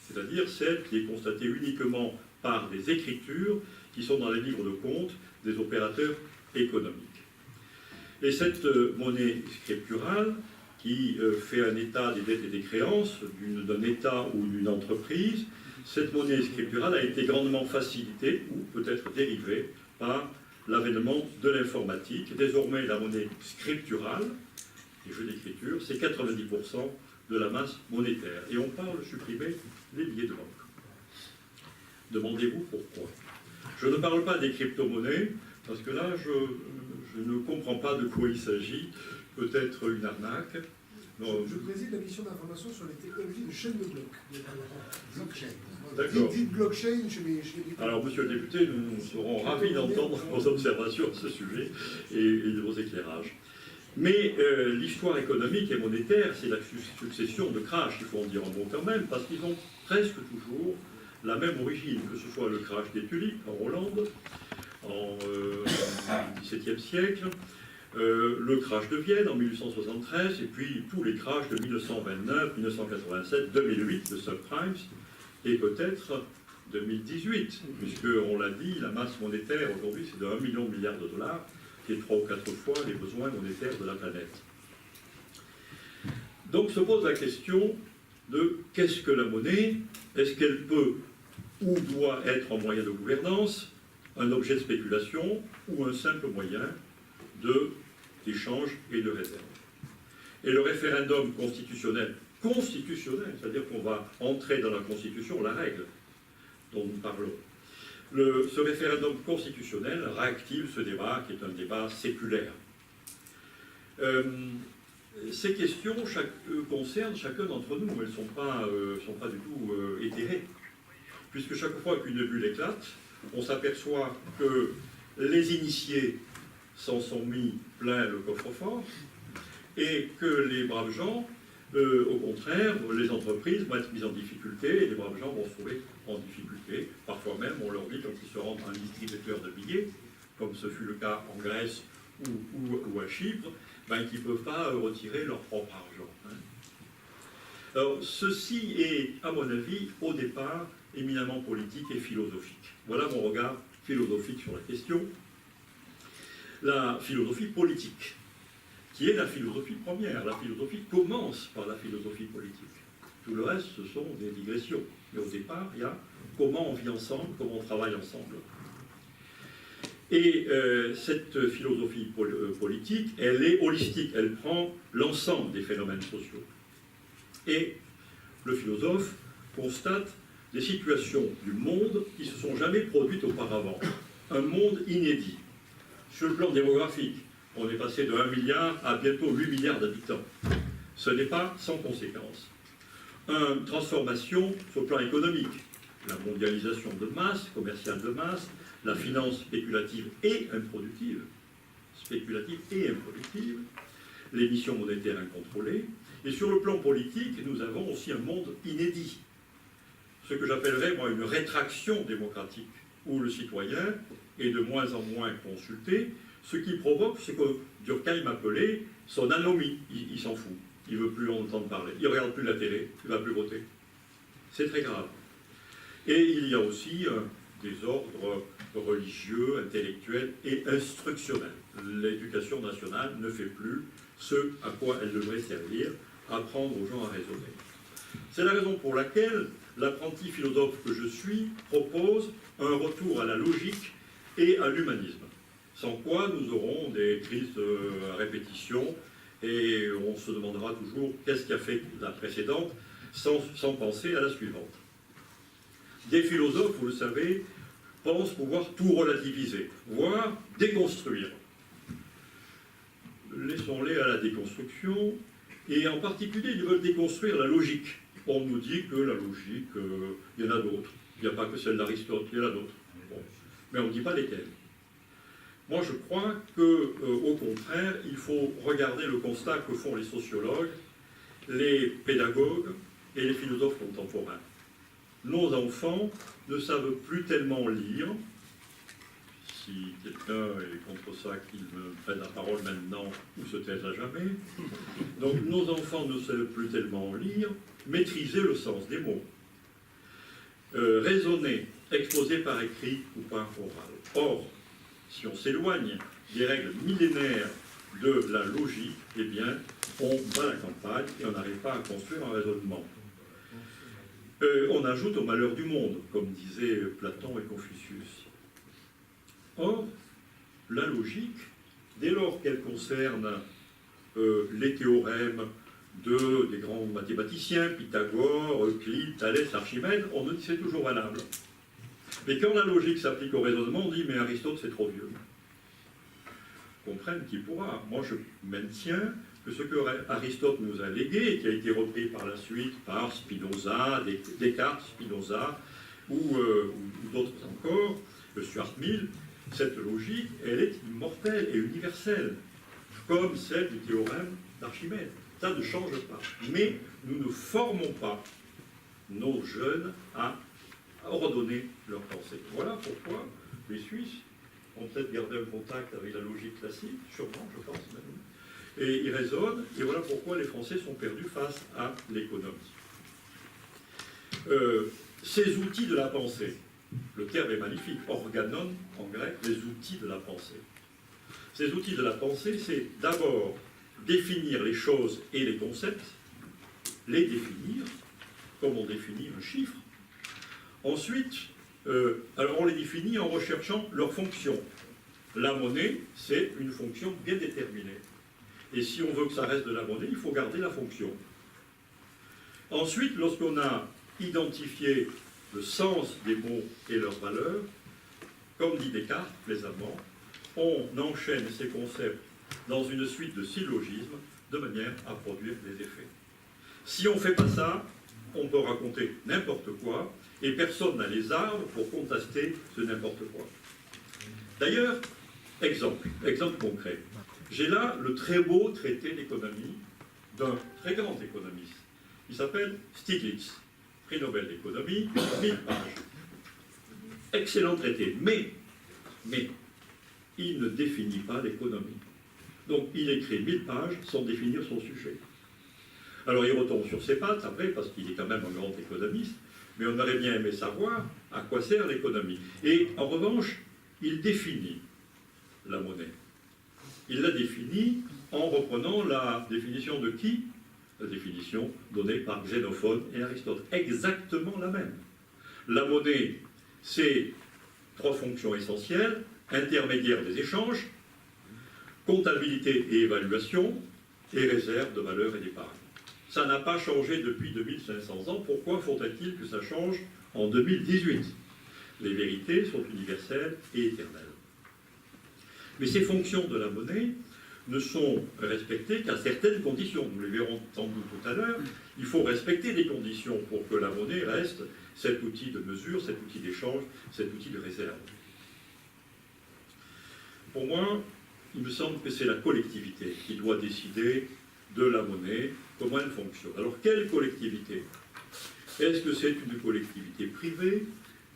c'est-à-dire celle qui est constatée uniquement par des écritures qui sont dans les livres de compte des opérateurs économiques. Et cette monnaie scripturale, qui fait un état des dettes et des créances d'un État ou d'une entreprise, cette monnaie scripturale a été grandement facilitée, ou peut-être dérivée, par l'avènement de l'informatique. Désormais, la monnaie scripturale, les jeux d'écriture, c'est 90% de la masse monétaire. Et on parle de supprimer les billets de banque. Demandez-vous pourquoi. Je ne parle pas des crypto-monnaies, parce que là, je ne comprends pas de quoi il s'agit. Peut-être une arnaque. Je préside la mission d'information sur les technologies de chaîne de blocs. Blockchain. D'accord. Dites blockchain chez les Alors, monsieur le député, nous serons ravis d'entendre vos observations à ce sujet et vos éclairages. Mais l'histoire économique et monétaire, c'est la succession de crash, il faut en dire un mot quand même, parce qu'ils ont presque toujours la même origine, que ce soit le crash des tulipes en Hollande, en XVIIe siècle, le crash de Vienne en 1873, et puis tous les crashs de 1929, 1987, 2008 de subprimes, et peut-être 2018, puisque, on l'a dit, la masse monétaire aujourd'hui c'est de 1 million de milliards de dollars, qui est 3 ou 4 fois les besoins monétaires de la planète. Donc se pose la question de qu'est-ce que la monnaie? Est-ce qu'elle peut ou doit être un moyen de gouvernance, un objet de spéculation ou un simple moyen d'échange et de réserve? Et le référendum constitutionnel, c'est-à-dire qu'on va entrer dans la Constitution, la règle dont nous parlons, ce référendum constitutionnel réactive ce débat qui est un débat séculaire. Ces questions concernent chacun d'entre nous, elles ne sont pas du tout éthérées, puisque chaque fois qu'une bulle éclate, on s'aperçoit que les initiés s'en sont mis plein le coffre-fort, et que les braves gens, au contraire, les entreprises vont être mises en difficulté, et les braves gens vont se trouver en difficulté. Parfois même, on leur dit, quand ils se rendent à un distributeur de billets, comme ce fut le cas en Grèce ou à Chypre, qu'ils ne peuvent pas retirer leur propre argent. Alors, ceci est, à mon avis, au départ, éminemment politique et philosophique. Voilà mon regard philosophique sur la question. La philosophie politique, qui est la philosophie première. La philosophie commence par la philosophie politique. Tout le reste, ce sont des digressions. Mais au départ, il y a comment on vit ensemble, comment on travaille ensemble. Et cette philosophie politique, elle est holistique, elle prend l'ensemble des phénomènes sociaux. Et le philosophe constate des situations du monde qui ne se sont jamais produites auparavant. Un monde inédit. Sur le plan démographique, on est passé de 1 milliard à bientôt 8 milliards d'habitants. Ce n'est pas sans conséquence. Une transformation sur le plan économique. La mondialisation de masse, commerciale de masse, la finance spéculative et improductive, l'émission monétaire incontrôlée. Et sur le plan politique, nous avons aussi un monde inédit. Ce que j'appellerais, moi, une rétraction démocratique, où le citoyen est de moins en moins consulté, ce qui provoque ce que Durkheim appelait son anomie. Il s'en fout, il ne veut plus en entendre parler, il ne regarde plus la télé, il ne va plus voter. C'est très grave. Et il y a aussi des ordres religieux, intellectuels et instructionnels. L'éducation nationale ne fait plus ce à quoi elle devrait servir, apprendre aux gens à raisonner. C'est la raison pour laquelle l'apprenti philosophe que je suis propose un retour à la logique et à l'humanisme. Sans quoi nous aurons des crises à répétition et on se demandera toujours qu'est-ce qui a fait la précédente sans penser à la suivante. Des philosophes, vous le savez, pensent pouvoir tout relativiser, voire déconstruire. Laissons-les à la déconstruction, et en particulier, ils veulent déconstruire la logique. On nous dit que la logique, il y en a d'autres. Il n'y a pas que celle d'Aristote, il y en a d'autres. Bon. Mais on ne dit pas lesquelles. Moi, je crois qu'au contraire, il faut regarder le constat que font les sociologues, les pédagogues et les philosophes contemporains. Nos enfants ne savent plus tellement lire. Si quelqu'un est contre ça, qu'il me prenne la parole maintenant ou se taise à jamais. Donc nos enfants ne savent plus tellement lire, maîtriser le sens des mots, raisonner, exposer par écrit ou par oral. Or, si on s'éloigne des règles millénaires de la logique, eh bien, on bat la campagne et on n'arrive pas à construire un raisonnement. On ajoute au malheur du monde, comme disaient Platon et Confucius. Or, la logique, dès lors qu'elle concerne les théorèmes des grands mathématiciens, Pythagore, Euclide, Thalès, Archimède, on nous dit c'est toujours valable. Mais quand la logique s'applique au raisonnement, on dit mais Aristote c'est trop vieux. Comprenne qui pourra. Moi je maintiens que ce que Aristote nous a légué, et qui a été repris par la suite par Spinoza, Descartes, Spinoza, ou d'autres encore, Stuart Mill, cette logique, elle est immortelle et universelle, comme celle du théorème d'Archimède. Ça ne change pas. Mais nous ne formons pas nos jeunes à ordonner leur pensée. Voilà pourquoi les Suisses ont peut-être gardé un contact avec la logique classique, sûrement, je pense même. Et ils raisonnent, et voilà pourquoi les Français sont perdus face à l'économie. Ces outils de la pensée, le terme est magnifique, organon en grec, les outils de la pensée. Ces outils de la pensée, c'est d'abord définir les choses et les concepts, les définir, comme on définit un chiffre. Ensuite, alors on les définit en recherchant leur fonction. La monnaie, c'est une fonction bien déterminée. Et si on veut que ça reste de la monnaie, il faut garder la fonction. Ensuite, lorsqu'on a identifié le sens des mots et leurs valeurs, comme dit Descartes plaisamment, on enchaîne ces concepts dans une suite de syllogismes de manière à produire des effets. Si on ne fait pas ça, on peut raconter n'importe quoi et personne n'a les armes pour contester ce n'importe quoi. D'ailleurs, exemple concret. J'ai là le très beau traité d'économie d'un très grand économiste. Il s'appelle Stiglitz, prix Nobel d'économie, 1000 pages. Excellent traité, mais il ne définit pas l'économie. Donc il écrit 1000 pages sans définir son sujet. Alors il retombe sur ses pattes après, parce qu'il est quand même un grand économiste, mais on aurait bien aimé savoir à quoi sert l'économie. Et en revanche, il définit la monnaie. Il la définit en reprenant la définition de qui? La définition donnée par Xénophon et Aristote. Exactement la même. La monnaie, c'est 3 fonctions essentielles. intermédiaire des échanges, comptabilité et évaluation, et réserve de valeur et d'épargne. Ça n'a pas changé depuis 2500 ans. Pourquoi faudrait-il que ça change en 2018? Les vérités sont universelles et éternelles. Mais ces fonctions de la monnaie ne sont respectées qu'à certaines conditions. Nous les verrons sans doute tout à l'heure. Il faut respecter des conditions pour que la monnaie reste cet outil de mesure, cet outil d'échange, cet outil de réserve. Pour moi, il me semble que c'est la collectivité qui doit décider de la monnaie, comment elle fonctionne. Alors, quelle collectivité? Est-ce que c'est une collectivité privée?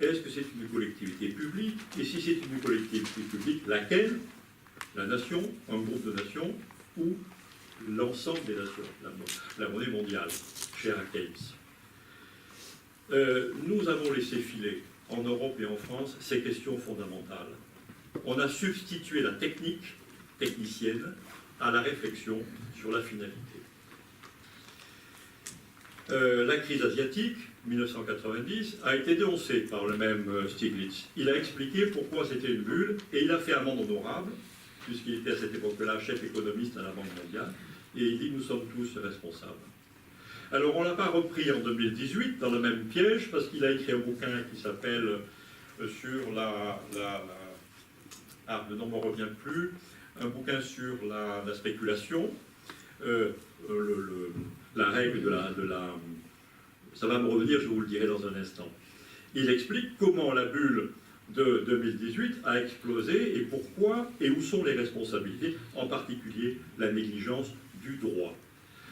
Est-ce que c'est une collectivité publique? Et si c'est une collectivité publique, laquelle? La nation, un groupe de nations, ou l'ensemble des nations, la monnaie mondiale, chère à Keynes. Nous avons laissé filer, en Europe et en France, ces questions fondamentales. On a substitué la technicienne, à la réflexion sur la finalité. La crise asiatique, 1990, a été dénoncée par le même Stiglitz. Il a expliqué pourquoi c'était une bulle, et il a fait amende honorable, puisqu'il était à cette époque-là chef économiste à la Banque mondiale, et il dit « nous sommes tous responsables ». Alors on ne l'a pas repris en 2018 dans le même piège, parce qu'il a écrit un bouquin qui s'appelle sur le nom ne me revient plus, un bouquin sur la spéculation, la règle de la... Ça va me revenir, je vous le dirai dans un instant. Il explique comment la bulle de 2018 a explosé et pourquoi et où sont les responsabilités, en particulier la négligence du droit.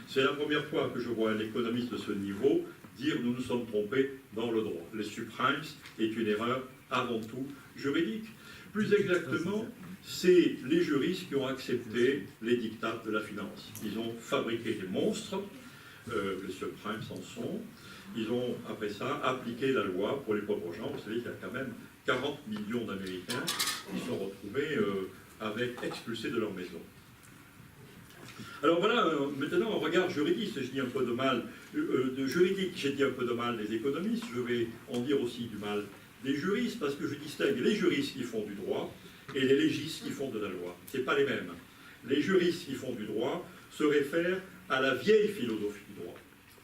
C'est la première fois que je vois un économiste de ce niveau dire « nous nous sommes trompés dans le droit ». Les subprimes est une erreur avant tout juridique. Plus exactement, c'est les juristes qui ont accepté les dictats de la finance. Ils ont fabriqué des monstres, les subprimes en sont. Ils ont, après ça, appliqué la loi pour les pauvres gens. Vous savez qu'il y a quand même 40 millions d'Américains qui sont retrouvés expulsés de leur maison. Alors voilà, maintenant un regard juridique, j'ai dit un peu de mal j'ai dit un peu de mal des économistes, je vais en dire aussi du mal des juristes, parce que je distingue les juristes qui font du droit et les légistes qui font de la loi. Ce n'est pas les mêmes. Les juristes qui font du droit se réfèrent à la vieille philosophie du droit.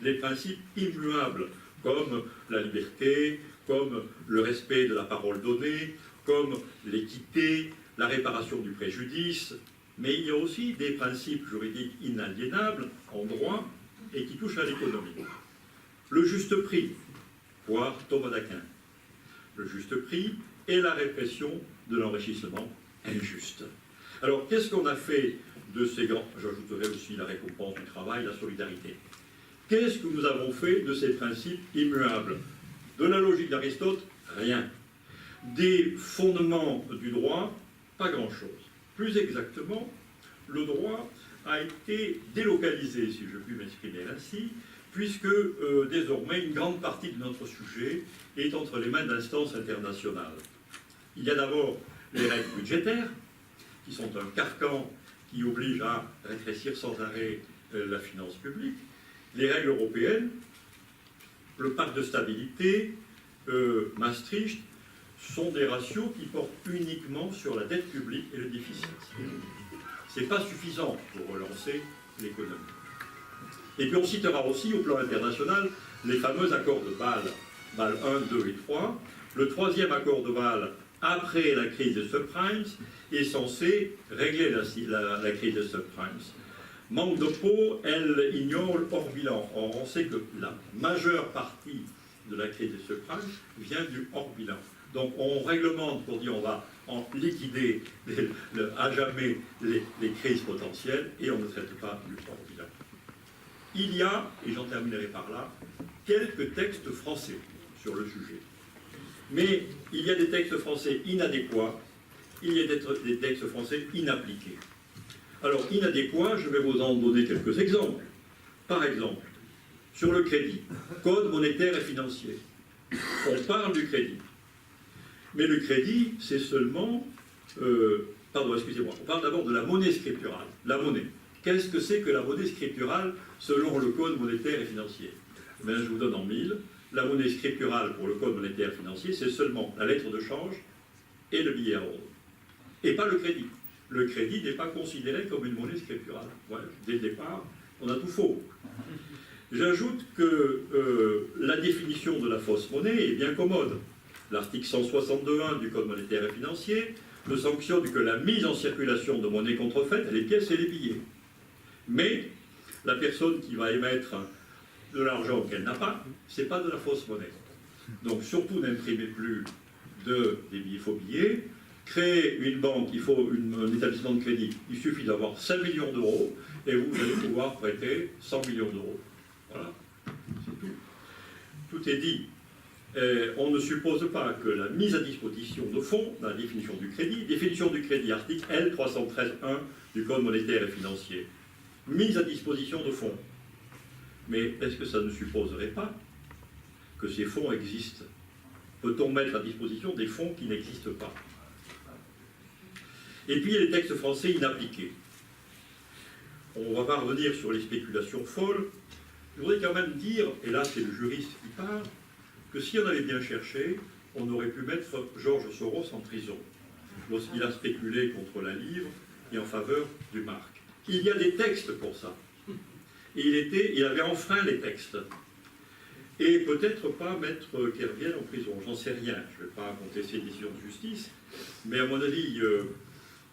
Les principes immuables, comme la liberté, comme le respect de la parole donnée, comme l'équité, la réparation du préjudice, mais il y a aussi des principes juridiques inaliénables en droit et qui touchent à l'économie. Le juste prix, voire Thomas d'Aquin. Le juste prix et la répression de l'enrichissement injuste. Alors, qu'est-ce qu'on a fait de ces grands... J'ajouterai aussi la récompense du travail, la solidarité. Qu'est-ce que nous avons fait de ces principes immuables? De la logique d'Aristote, rien. Des fondements du droit, pas grand-chose. Plus exactement, le droit a été délocalisé, si je puis m'exprimer ainsi, puisque désormais une grande partie de notre sujet est entre les mains d'instances internationales. Il y a d'abord les règles budgétaires, qui sont un carcan qui oblige à rétrécir sans arrêt la finance publique, les règles européennes, le pacte de stabilité, Maastricht, sont des ratios qui portent uniquement sur la dette publique et le déficit. Ce n'est pas suffisant pour relancer l'économie. Et puis on citera aussi au plan international les fameux accords de Bâle, Bâle 1, 2 et 3. Le troisième accord de Bâle, après la crise des subprimes, est censé régler la crise des subprimes. Manque de peau, elle ignore hors bilan. Or, on sait que la majeure partie de la crise des subprimes vient du hors bilan. Donc on réglemente pour dire on va en liquider à jamais les crises potentielles et on ne traite pas du hors bilan. Il y a, et j'en terminerai par là, quelques textes français sur le sujet. Mais il y a des textes français inadéquats, il y a des textes français inappliqués. Alors, inadéquats, je vais vous en donner quelques exemples. Par exemple, sur le crédit, code monétaire et financier. On parle du crédit. Mais le crédit, c'est seulement... pardon, excusez-moi. On parle d'abord de la monnaie scripturale. La monnaie. Qu'est-ce que c'est que la monnaie scripturale selon le code monétaire et financier? Ben, je vous donne en mille. La monnaie scripturale pour le code monétaire et financier, c'est seulement la lettre de change et le billet à ordre. et pas le crédit. Le crédit n'est pas considéré comme une monnaie scripturale. Voilà, dès le départ, on a tout faux. J'ajoute que la définition de la fausse monnaie est bien commode. L'article 162.1 du Code monétaire et financier ne sanctionne que la mise en circulation de monnaie contrefaite, les pièces et les billets. Mais la personne qui va émettre de l'argent qu'elle n'a pas, ce n'est pas de la fausse monnaie. Donc surtout n'imprimez plus des faux billets. Créer une banque, il faut un établissement de crédit. Il suffit d'avoir 5 millions d'euros et vous allez pouvoir prêter 100 millions d'euros. Voilà, c'est tout. Tout est dit. On ne suppose pas que la mise à disposition de fonds, dans la définition du crédit, article L 313.1 du Code monétaire et financier, mise à disposition de fonds. Mais est-ce que ça ne supposerait pas que ces fonds existent? Peut-on mettre à disposition des fonds qui n'existent pas? Et puis les textes français inappliqués. On ne va pas revenir sur les spéculations folles. Je voudrais quand même dire, et là c'est le juriste qui parle, que si on avait bien cherché, on aurait pu mettre Georges Soros en prison lorsqu'il a spéculé contre la livre et en faveur du mark. Il y a des textes pour ça. Et il avait enfreint les textes. Et peut-être pas mettre Kerviel en prison, j'en sais rien. Je ne vais pas contester les décisions de justice, mais à mon avis,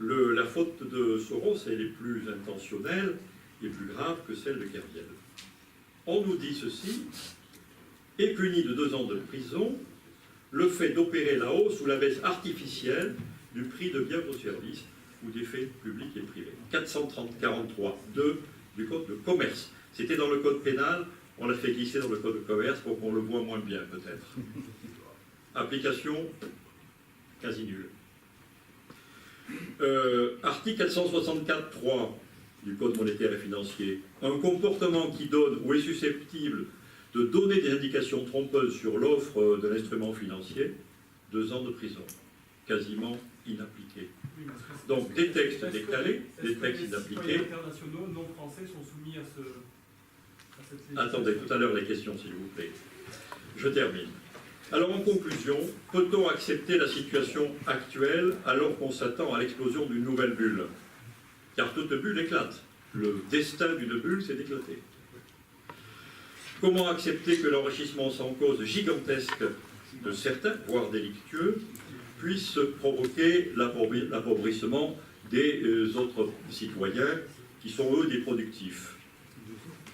la faute de Soros, elle est plus intentionnelle et plus grave que celle de Kerviel. On nous dit ceci, est puni de 2 ans de prison le fait d'opérer la hausse ou la baisse artificielle du prix de biens ou services ou des faits publics et privés. 443.2 du Code de commerce. C'était dans le Code pénal, on l'a fait glisser dans le Code de commerce pour qu'on le voit moins bien peut-être. Application quasi nulle. Article 464.3 du Code monétaire et financier. Un comportement qui donne ou est susceptible de donner des indications trompeuses sur l'offre d'un instrument financier, 2 ans de prison. Quasiment inappliqué. Donc des textes décalés, des textes inappliqués. Les internationaux non français sont soumis à cette législation. Attendez, tout à l'heure les questions s'il vous plaît. Je termine. Alors en conclusion, peut-on accepter la situation actuelle alors qu'on s'attend à l'explosion d'une nouvelle bulle? Car toute bulle éclate. Le destin d'une bulle s'est éclaté. Comment accepter que l'enrichissement sans cause gigantesque de certains, voire délictueux, puisse provoquer l'appauvrissement des autres citoyens qui sont eux des productifs?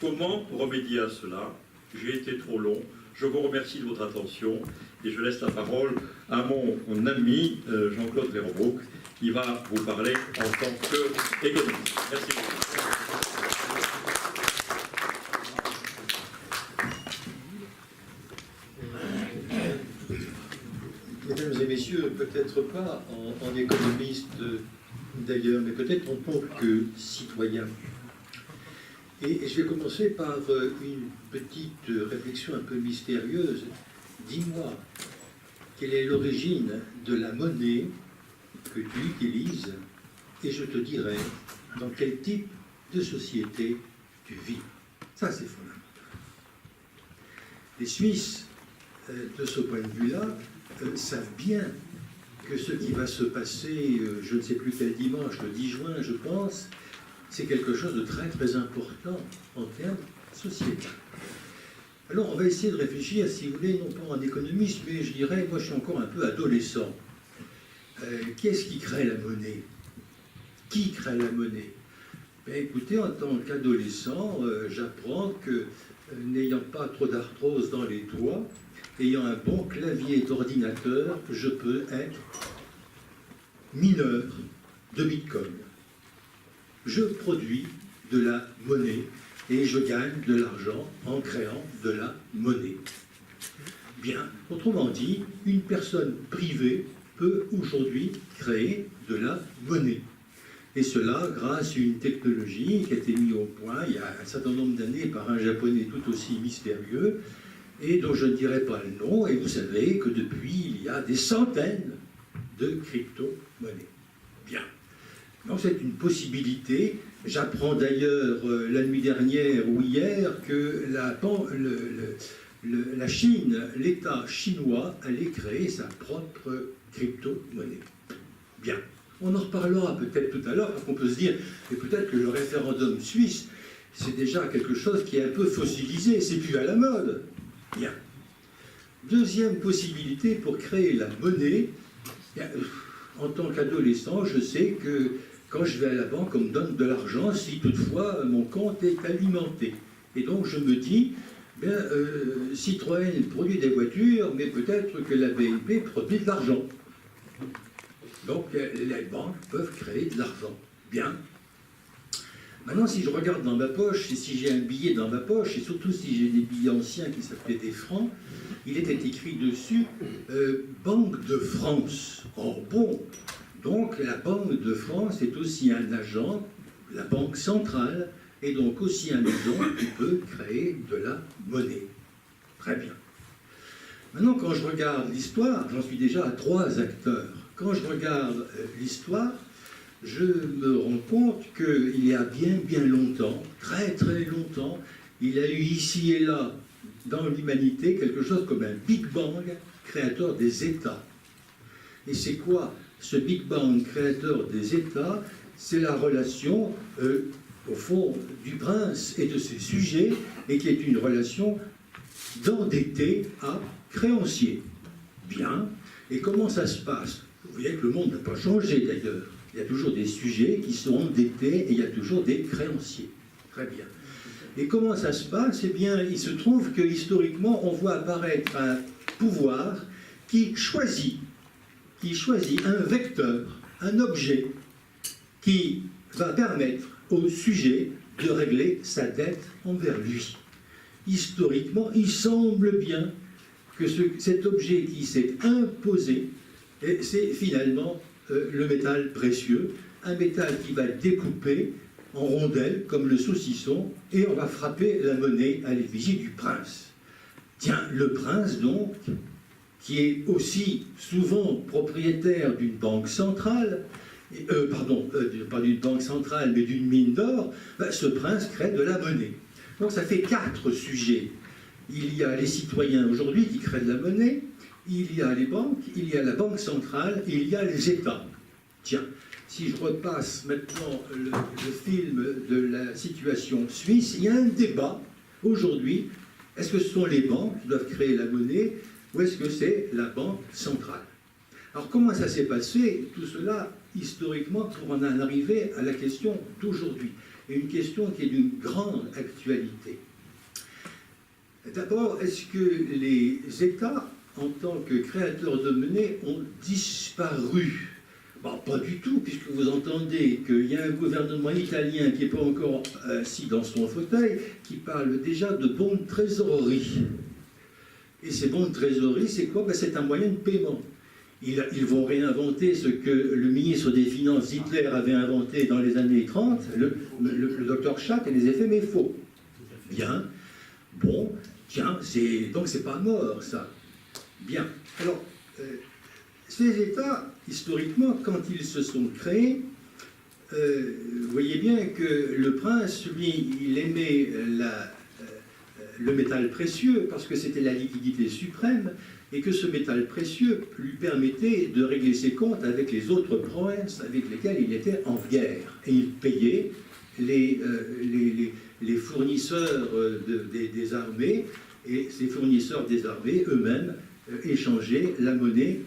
Comment remédier à cela? J'ai été trop long. Je vous remercie de votre attention et je laisse la parole à mon ami Jean-Claude Verhofstadt qui va vous parler en tant qu'économiste. Merci beaucoup. Mesdames et messieurs, peut-être pas en économiste d'ailleurs, mais peut-être en tant que citoyen. Et je vais commencer par une petite réflexion un peu mystérieuse. Dis-moi, quelle est l'origine de la monnaie que tu utilises et je te dirai dans quel type de société tu vis. Ça, c'est fondamental. Les Suisses, de ce point de vue-là, savent bien que ce qui va se passer, je ne sais plus quel dimanche, le 10 juin, je pense, c'est quelque chose de très très important en termes sociétaux. Alors on va essayer de réfléchir, si vous voulez, non pas en économiste, mais je dirais, moi je suis encore un peu adolescent. Qu'est-ce qui crée la monnaie? Qui crée la monnaie? Ben, écoutez, en tant qu'adolescent, j'apprends que, n'ayant pas trop d'arthrose dans les doigts, ayant un bon clavier d'ordinateur, je peux être mineur de Bitcoin. Je produis de la monnaie et je gagne de l'argent en créant de la monnaie. Bien, autrement dit, une personne privée peut aujourd'hui créer de la monnaie. Et cela grâce à une technologie qui a été mise au point il y a un certain nombre d'années par un japonais tout aussi mystérieux et dont je ne dirai pas le nom. Et vous savez que depuis, il y a des centaines de crypto-monnaies. Bien. Donc c'est une possibilité. J'apprends d'ailleurs la nuit dernière ou hier que la Chine, l'État chinois, allait créer sa propre crypto-monnaie. Bien. On en reparlera peut-être tout à l'heure, parce qu'on peut se dire, et peut-être que le référendum suisse, c'est déjà quelque chose qui est un peu fossilisé, c'est plus à la mode. Bien. Deuxième possibilité pour créer la monnaie, bien, en tant qu'adolescent, je sais que quand je vais à la banque, on me donne de l'argent si toutefois mon compte est alimenté. Et donc je me dis, bien, Citroën produit des voitures, mais peut-être que la BNP produit de l'argent. Donc les banques peuvent créer de l'argent. Bien. Maintenant, si je regarde dans ma poche, et si j'ai un billet dans ma poche, et surtout si j'ai des billets anciens qui s'appelaient des francs, il était écrit dessus Banque de France. Oh bon, donc la Banque de France est aussi un agent, la Banque centrale, et donc aussi un agent qui peut créer de la monnaie. Très bien. Maintenant, quand je regarde l'histoire, j'en suis déjà à 3 acteurs. Quand je regarde l'histoire, je me rends compte qu'il y a bien longtemps, très longtemps, il y a eu ici et là, dans l'humanité, quelque chose comme un Big Bang créateur des États. Et c'est quoi ce Big Bang créateur des États? C'est la relation, au fond, du prince et de ses sujets, et qui est une relation d'endetté à créancier. Bien. Et comment ça se passe? Vous voyez que le monde n'a pas changé d'ailleurs. Il y a toujours des sujets qui sont endettés et il y a toujours des créanciers. Très bien. Et comment ça se passe? Eh bien, il se trouve que historiquement, on voit apparaître un pouvoir qui choisit un vecteur, un objet, qui va permettre au sujet de régler sa dette envers lui. Historiquement, il semble bien que cet objet qui s'est imposé, c'est finalement le métal précieux, un métal qui va découper en rondelles comme le saucisson, et on va frapper la monnaie à l'effigie du prince. Tiens, le prince donc, qui est aussi souvent propriétaire d'une banque centrale, pas d'une banque centrale, mais d'une mine d'or, ce prince crée de la monnaie. Donc ça fait 4 sujets. Il y a les citoyens aujourd'hui qui créent de la monnaie, il y a les banques, il y a la banque centrale, et il y a les États. Tiens, si je repasse maintenant le film de la situation suisse, il y a un débat aujourd'hui. Est-ce que ce sont les banques qui doivent créer la monnaie ou est-ce que c'est la banque centrale? Alors comment ça s'est passé, tout cela, historiquement, pour en arriver à la question d'aujourd'hui? Et une question qui est d'une grande actualité. D'abord, est-ce que les États, en tant que créateurs de monnaie, ont disparu? Bon, pas du tout, puisque vous entendez qu'il y a un gouvernement italien qui n'est pas encore assis dans son fauteuil, qui parle déjà de bons de trésorerie. Et ces bons de trésorerie, c'est quoi? C'est un moyen de paiement. Ils vont réinventer ce que le ministre des Finances Hitler avait inventé dans les années 30, le docteur Schack et les effets mais faux. Bien. Bon, tiens, donc c'est pas mort, ça. Bien. Alors, ces États, historiquement, quand ils se sont créés, vous voyez bien que le prince, lui, il aimait le métal précieux parce que c'était la liquidité suprême et que ce métal précieux lui permettait de régler ses comptes avec les autres provinces avec lesquelles il était en guerre. Et il payait les fournisseurs des armées, et ces fournisseurs des armées eux-mêmes échangeaient la monnaie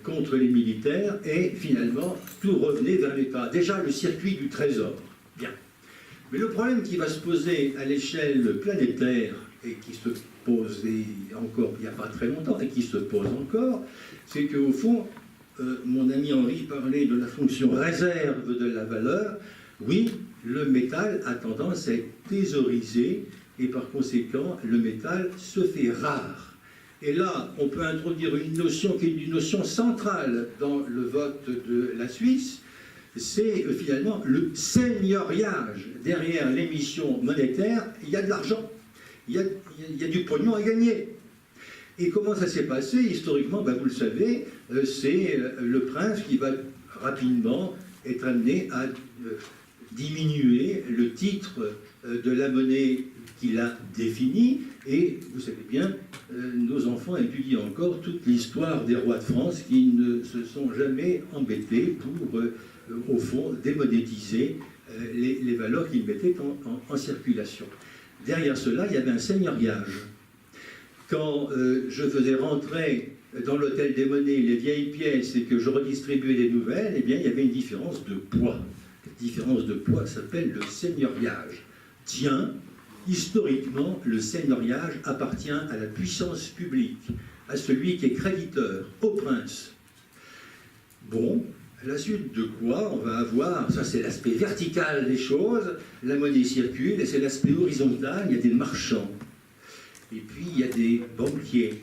contre les militaires, et finalement tout revenait vers l'État. Déjà le circuit du trésor. Bien. Mais le problème qui va se poser à l'échelle planétaire, et qui se posait encore il n'y a pas très longtemps, et qui se pose encore, c'est qu'au fond, mon ami Henri parlait de la fonction réserve de la valeur. Oui, le métal a tendance à être thésaurisé, et par conséquent, le métal se fait rare. Et là, on peut introduire une notion qui est une notion centrale dans le vote de la Suisse, c'est finalement le seigneuriage. Derrière l'émission monétaire, il y a de l'argent, il y a du pognon à gagner. Et comment ça s'est passé historiquement? Vous le savez, c'est le prince qui va rapidement être amené à diminuer le titre de la monnaie qu'il a définie. Et vous savez bien, nos enfants étudient encore toute l'histoire des rois de France qui ne se sont jamais embêtés pour, au fond, démonétiser les valeurs qu'ils mettaient en circulation. Derrière cela, il y avait un seigneuriage. Quand je faisais rentrer dans l'hôtel des monnaies les vieilles pièces et que je redistribuais les nouvelles, eh bien, il y avait une différence de poids. Cette différence de poids s'appelle le seigneuriage. Tiens, historiquement, le seigneuriage appartient à la puissance publique, à celui qui est créditeur, au prince. Bon, à la suite de quoi on va avoir, ça c'est l'aspect vertical des choses, la monnaie circule, et c'est l'aspect horizontal, il y a des marchands, et puis il y a des banquiers,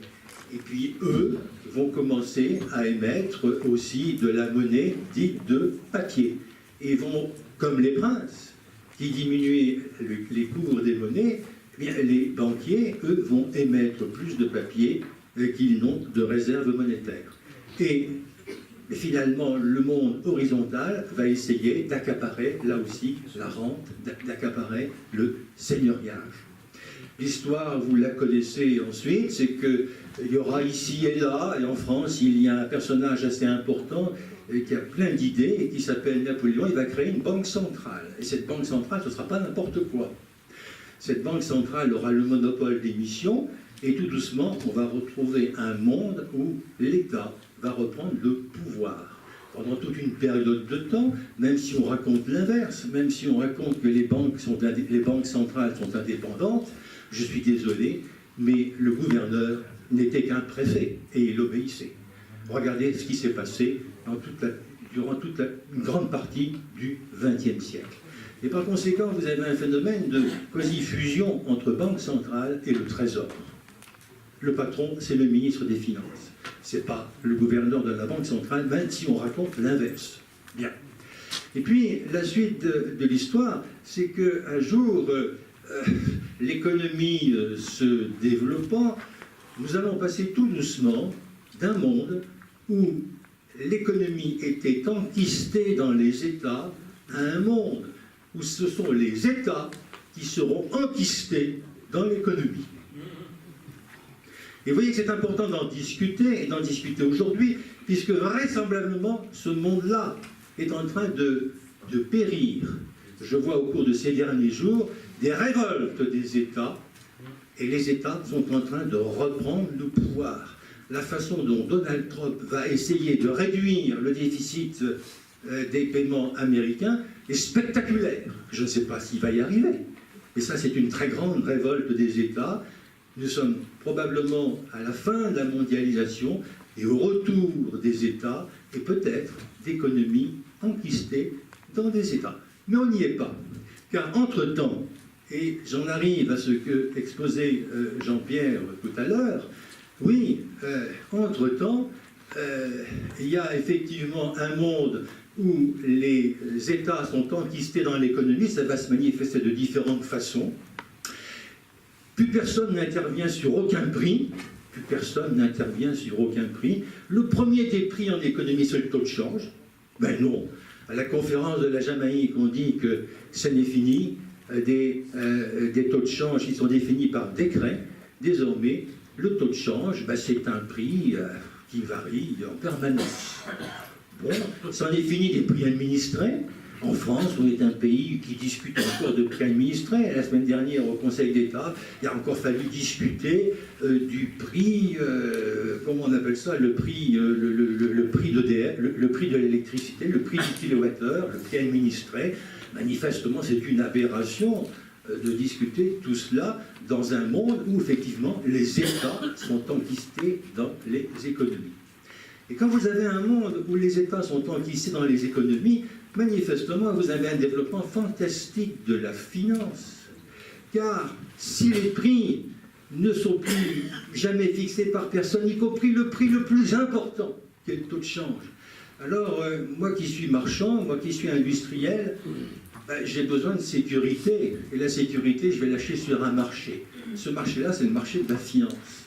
et puis eux vont commencer à émettre aussi de la monnaie dite de papier, et vont, comme les princes, qui diminuaient les cours des monnaies, eh bien, les banquiers, eux, vont émettre plus de papier qu'ils n'ont de réserve monétaire. Et finalement, le monde horizontal va essayer d'accaparer, là aussi, la rente, d'accaparer le seigneuriage. L'histoire, vous la connaissez ensuite, c'est qu'il y aura ici et là, et en France, il y a un personnage assez important qui a plein d'idées et qui s'appelle Napoléon. Il va créer une banque centrale. Et cette banque centrale, ce ne sera pas n'importe quoi. Cette banque centrale aura le monopole des missions et tout doucement, on va retrouver un monde où l'État va reprendre le pouvoir. Pendant toute une période de temps, même si on raconte l'inverse, même si on raconte que les banques centrales sont indépendantes, je suis désolé, mais le gouverneur n'était qu'un préfet et il obéissait. Regardez ce qui s'est passé durant une grande partie du XXe siècle. Et par conséquent, vous avez un phénomène de quasi-fusion entre Banque centrale et le Trésor. Le patron, c'est le ministre des Finances. Ce n'est pas le gouverneur de la Banque centrale, même si on raconte l'inverse. Bien. Et puis, la suite de l'histoire, c'est qu'un jour, l'économie se développant, nous allons passer tout doucement d'un monde où l'économie était enquistée dans les États à un monde où ce sont les États qui seront enquistés dans l'économie. Et vous voyez que c'est important d'en discuter, et d'en discuter aujourd'hui, puisque vraisemblablement, ce monde-là est en train de périr. Je vois au cours de ces derniers jours des révoltes des États, et les États sont en train de reprendre le pouvoir. La façon dont Donald Trump va essayer de réduire le déficit des paiements américains est spectaculaire. Je ne sais pas s'il va y arriver. Et ça, c'est une très grande révolte des États. Nous sommes probablement à la fin de la mondialisation et au retour des États et peut-être d'économies enquistées dans des États. Mais on n'y est pas. Car entre-temps, et j'en arrive à ce que exposait Jean-Pierre tout à l'heure, oui, entre-temps, il y a effectivement un monde où les États sont enquistés dans l'économie, ça va se manifester de différentes façons. Plus personne n'intervient sur aucun prix. Plus personne n'intervient sur aucun prix. Le premier des prix en économie, c'est le taux de change. Ben non. À la conférence de la Jamaïque, on dit que ça n'est fini. Des taux de change qui sont définis par décret. Désormais, le taux de change, ben, c'est un prix qui varie en permanence. Bon, c'en est fini des prix administrés. En France, on est un pays qui discute encore de prix administrés. La semaine dernière, au Conseil d'État, il a encore fallu discuter du prix, comment on appelle ça, le prix d'EDF, le prix de l'électricité, le prix du kilowattheure, le prix administré. Manifestement, c'est une aberration de discuter tout cela dans un monde où, effectivement, les États sont enquistés dans les économies. Et quand vous avez un monde où les États sont enquistés dans les économies, manifestement, vous avez un développement fantastique de la finance. Car si les prix ne sont plus jamais fixés par personne, y compris le prix le plus important, qui est le taux de change, alors moi qui suis marchand, moi qui suis industriel, ben, j'ai besoin de sécurité. Et la sécurité, je vais lâcher sur un marché. Ce marché-là, c'est le marché de la finance.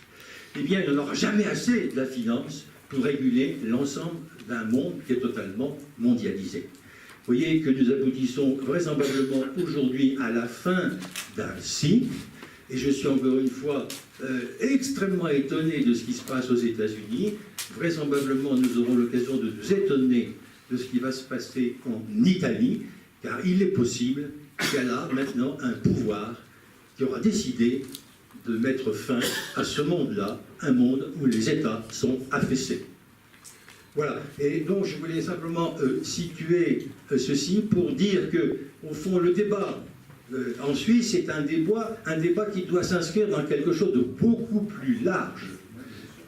Eh bien, il n'y en aura jamais assez de la finance pour réguler l'ensemble d'un monde qui est totalement mondialisé. Vous voyez que nous aboutissons vraisemblablement aujourd'hui à la fin d'un cycle, et je suis encore une fois extrêmement étonné de ce qui se passe aux États-Unis. Vraisemblablement, nous aurons l'occasion de nous étonner de ce qui va se passer en Italie, car il est possible qu'il y a là maintenant un pouvoir qui aura décidé de mettre fin à ce monde-là, un monde où les États sont affaissés. Voilà, et donc je voulais simplement situer ceci pour dire que, au fond, le débat en Suisse est un débat qui doit s'inscrire dans quelque chose de beaucoup plus large.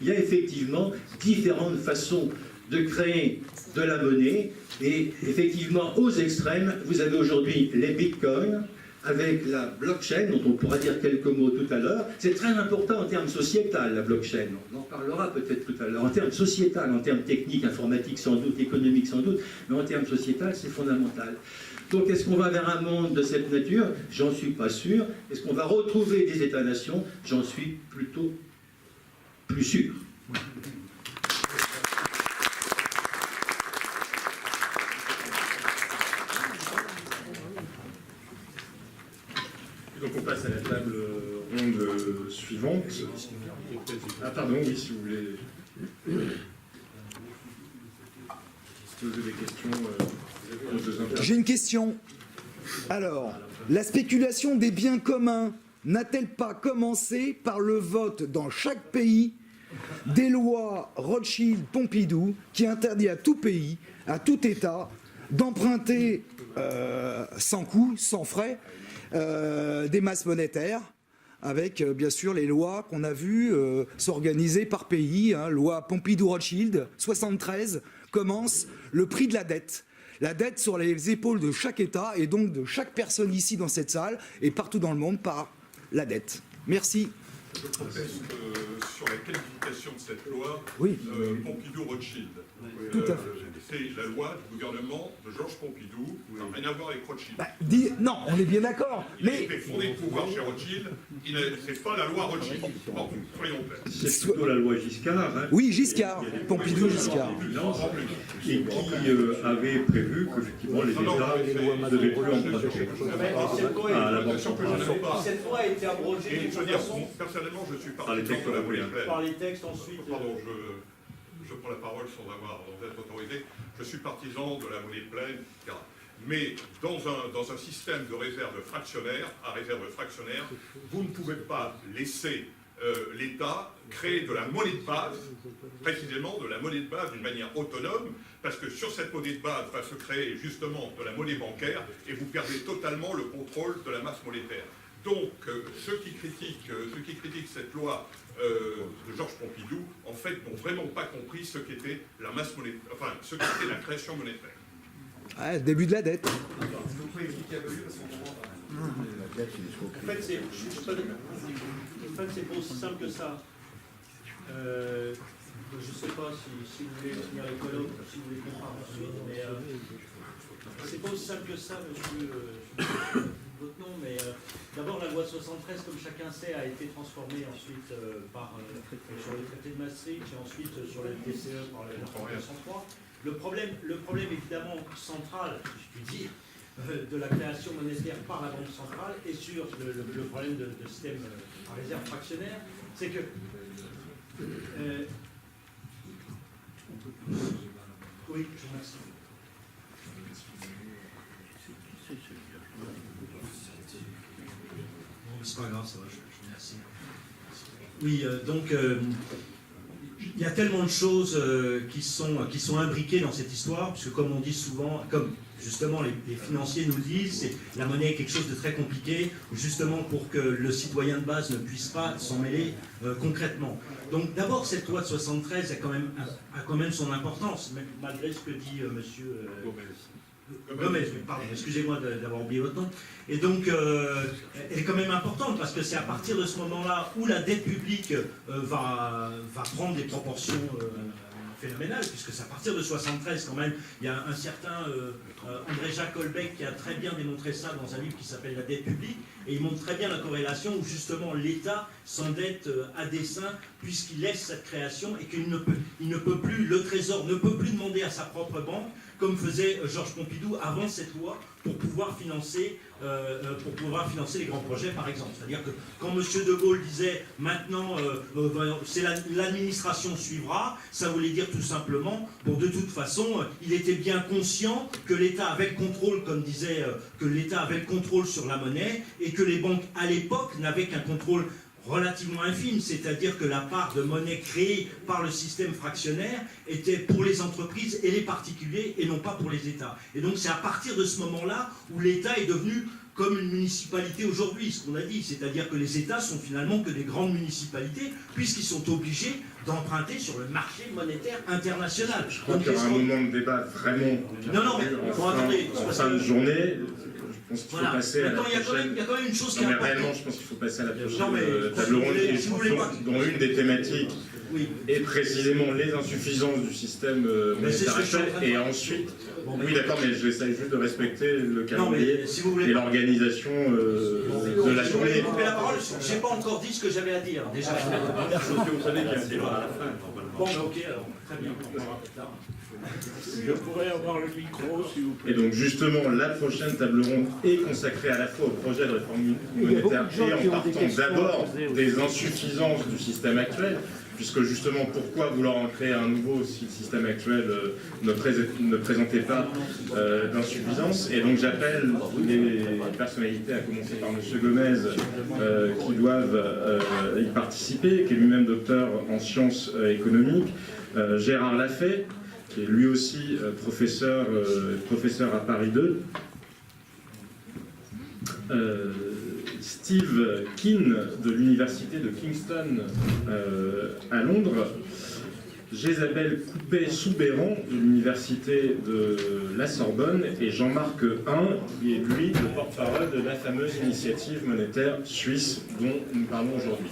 Il y a effectivement différentes façons de créer de la monnaie, et effectivement, aux extrêmes, vous avez aujourd'hui les bitcoins, avec la blockchain, dont on pourra dire quelques mots tout à l'heure. C'est très important en termes sociétal, la blockchain. On en parlera peut-être tout à l'heure. En termes sociétal, en termes techniques, informatiques sans doute, économiques sans doute, mais en termes sociétal, c'est fondamental. Donc, est-ce qu'on va vers un monde de cette nature? J'en suis pas sûr. Est-ce qu'on va retrouver des États-nations? J'en suis plutôt plus sûr. Donc on passe à la table ronde suivante. Ah pardon, oui, si vous voulez poser des questions aux deux intervenants. J'ai une question. Alors, la spéculation des biens communs n'a-t-elle pas commencé par le vote dans chaque pays des lois Rothschild-Pompidou qui interdit à tout pays, à tout État, d'emprunter sans coût, sans frais, des masses monétaires, avec bien sûr les lois qu'on a vues s'organiser par pays. Loi Pompidou-Rothschild, 73, commence le prix de la dette. La dette sur les épaules de chaque État et donc de chaque personne ici dans cette salle et partout dans le monde par la dette. Merci. Je proteste sur la qualification de cette loi Oui. Pompidou-Rothschild. Tout à fait. C'est la loi du gouvernement de Georges Pompidou, ça n'a rien à voir avec Rothschild. Non, on est bien d'accord. Il a Mais été fondé le pouvoir chez Rothschild, c'est pas la loi Rothschild. Bon, soyons clairs. C'est plutôt la loi Giscard. Hein, oui, Giscard, Pompidou-Giscard. Et qui avait prévu qu'effectivement les États ne devaient plus emprunter à la Banque centrale. Cette loi a été abrogée Et de je veux toute dire, façon personnellement, je suis Par les textes partisan de la monnaie pleine. par les textes ensuite. Pardon, je prends la parole sans être autorisé. Je suis partisan de la monnaie pleine, etc. Mais dans un système de réserve fractionnaire, à réserve fractionnaire, vous ne pouvez pas laisser l'État créer de la monnaie de base, précisément de la monnaie de base d'une manière autonome, parce que sur cette monnaie de base va se créer justement de la monnaie bancaire et vous perdez totalement le contrôle de la masse monétaire. Donc, ceux qui critiquent cette loi de Georges Pompidou, en fait, n'ont vraiment pas compris ce qu'était la masse monétaire, enfin, ce qu'était la création monétaire. Ouais, le début de la dette. En fait, c'est pas aussi simple que ça. Je ne sais pas si vous voulez finir les colloques ou si vous voulez comprendre ensuite, mais c'est pas aussi simple que ça, monsieur. Votre nom, mais d'abord la loi 73, comme chacun sait, a été transformée ensuite sur le traité de Maastricht et ensuite sur le TCE par la loi 1903. Le problème évidemment central, si je puis dire, de la création monétaire par la Banque centrale et sur le problème de système à réserve fractionnaire, c'est que oui, je vous remercie. C'est pas grave, ça va, je vous remercie. Oui, donc il y a tellement de choses qui sont imbriquées dans cette histoire, puisque comme on dit souvent, comme justement les financiers nous le disent, la monnaie est quelque chose de très compliqué, justement pour que le citoyen de base ne puisse pas s'en mêler concrètement. Donc d'abord, cette loi de 73 a quand même son importance, malgré ce que dit monsieur Gomez, pardon, excusez-moi d'avoir oublié votre nom. Et donc, elle est quand même importante parce que c'est à partir de ce moment-là où la dette publique va prendre des proportions phénoménales, puisque c'est à partir de 73 quand même. Il y a un certain André-Jacques Holbeck qui a très bien démontré ça dans un livre qui s'appelle La dette publique, et il montre très bien la corrélation où justement l'État s'endette à dessein puisqu'il laisse cette création et qu'il ne peut plus, le Trésor ne peut plus demander à sa propre banque, comme faisait Georges Pompidou avant cette loi, pour pouvoir financer les grands projets, par exemple. C'est-à-dire que quand M. de Gaulle disait « maintenant, c'est l'administration suivra », ça voulait dire tout simplement, bon, de toute façon, il était bien conscient que l'État avait le contrôle, comme disait, que l'État avait le contrôle sur la monnaie, et que les banques, à l'époque, n'avaient qu'un contrôle relativement infime, c'est-à-dire que la part de monnaie créée par le système fractionnaire était pour les entreprises et les particuliers et non pas pour les États. Et donc c'est à partir de ce moment-là où l'État est devenu comme une municipalité aujourd'hui, ce qu'on a dit, c'est-à-dire que les États sont finalement que des grandes municipalités puisqu'ils sont obligés d'emprunter sur le marché monétaire international. Je crois qu'il y aura un moment de débat vraiment non, mais attendez, en fin de journée. Je pense qu'il faut passer à la il y a quand même une chose qui est importante. Réellement, je pense qu'il faut passer à la prochaine mais, table ronde, si vous voulez pas... dont une des thématiques est précisément les insuffisances du système monétaire actuel. Et ensuite, oui d'accord, mais j'essaie juste de respecter le calendrier et l'organisation de la journée. Vous coupez la parole, je n'ai pas encore dit ce que j'avais à dire, déjà. Vous savez qu'il y a un débat à la fin, normalement. Bon, ok, alors, très bien. Je pourrais avoir le micro, s'il vous plaît. Et donc justement, la prochaine table ronde est consacrée à la fois au projet de réforme monétaire et en partant d'abord des insuffisances du système actuel, puisque justement, pourquoi vouloir en créer un nouveau si le système actuel ne présentait pas d'insuffisance. Et donc j'appelle les personnalités, à commencer par M. Gomez, qui doivent y participer, qui est lui-même docteur en sciences économiques, Gérard Lafay, qui est lui aussi professeur à Paris 2, Steve Keane de l'université de Kingston à Londres, Jésabel Coupet-Soubeyran de l'université de la Sorbonne et Jean-Marc Hein, qui est lui le porte-parole de la fameuse initiative monétaire suisse dont nous parlons aujourd'hui.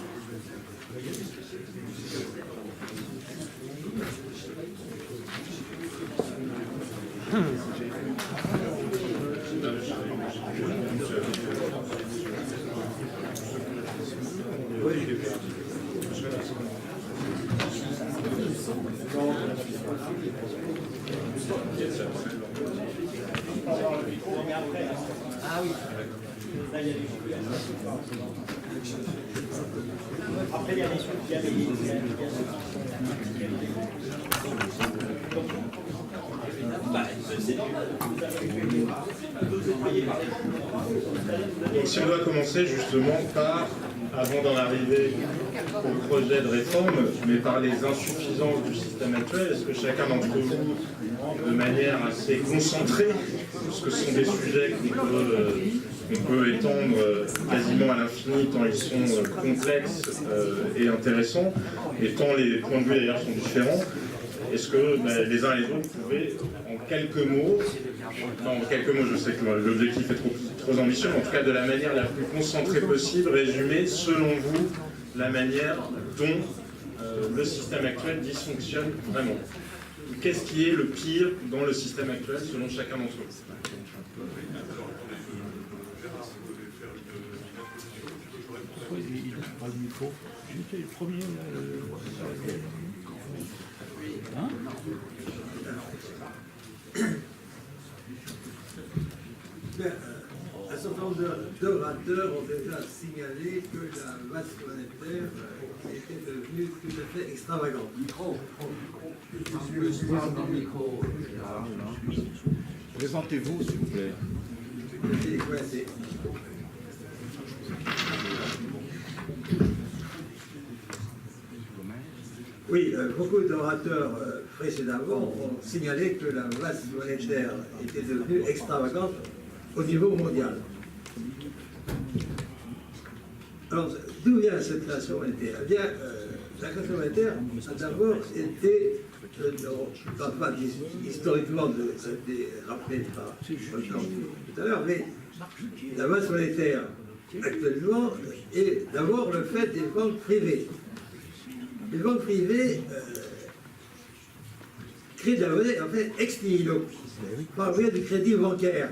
Ah oui. Après, il y a Donc, si on doit commencer justement par, avant d'en arriver au projet de réforme, mais par les insuffisances du système actuel, est-ce que chacun d'entre vous, de manière assez concentrée, parce que ce sont des sujets qu'on peut étendre quasiment à l'infini, tant ils sont complexes et intéressants, et tant les points de vue d'ailleurs sont différents, est-ce que les uns et les autres pouvaient, en quelques mots, je sais que l'objectif est trop ambitieux, mais en tout cas de la manière la plus concentrée possible, résumer, selon vous, la manière dont le système actuel dysfonctionne vraiment. Qu'est-ce qui est le pire dans le système actuel, selon chacun d'entre vous? Oui, il n'a pas le micro. J'étais le premier. Hein? Un certain nombre d'orateurs ont déjà signalé que la masse monétaire était devenue tout à fait extravagante. Présentez-vous, s'il vous plaît. Oui, beaucoup d'orateurs précédemment ont signalé que la masse monétaire était devenue extravagante au niveau mondial. Alors, d'où vient cette création monétaire? Eh bien, la création monétaire a d'abord été, je ne parle pas historiquement, ça a été rappelé par Wolfgang tout à l'heure, mais la masse monétaire actuellement est d'abord le fait des banques privées. Les banques privées créent de la monnaie, en fait, ex nihilo, par moyen du crédit bancaire.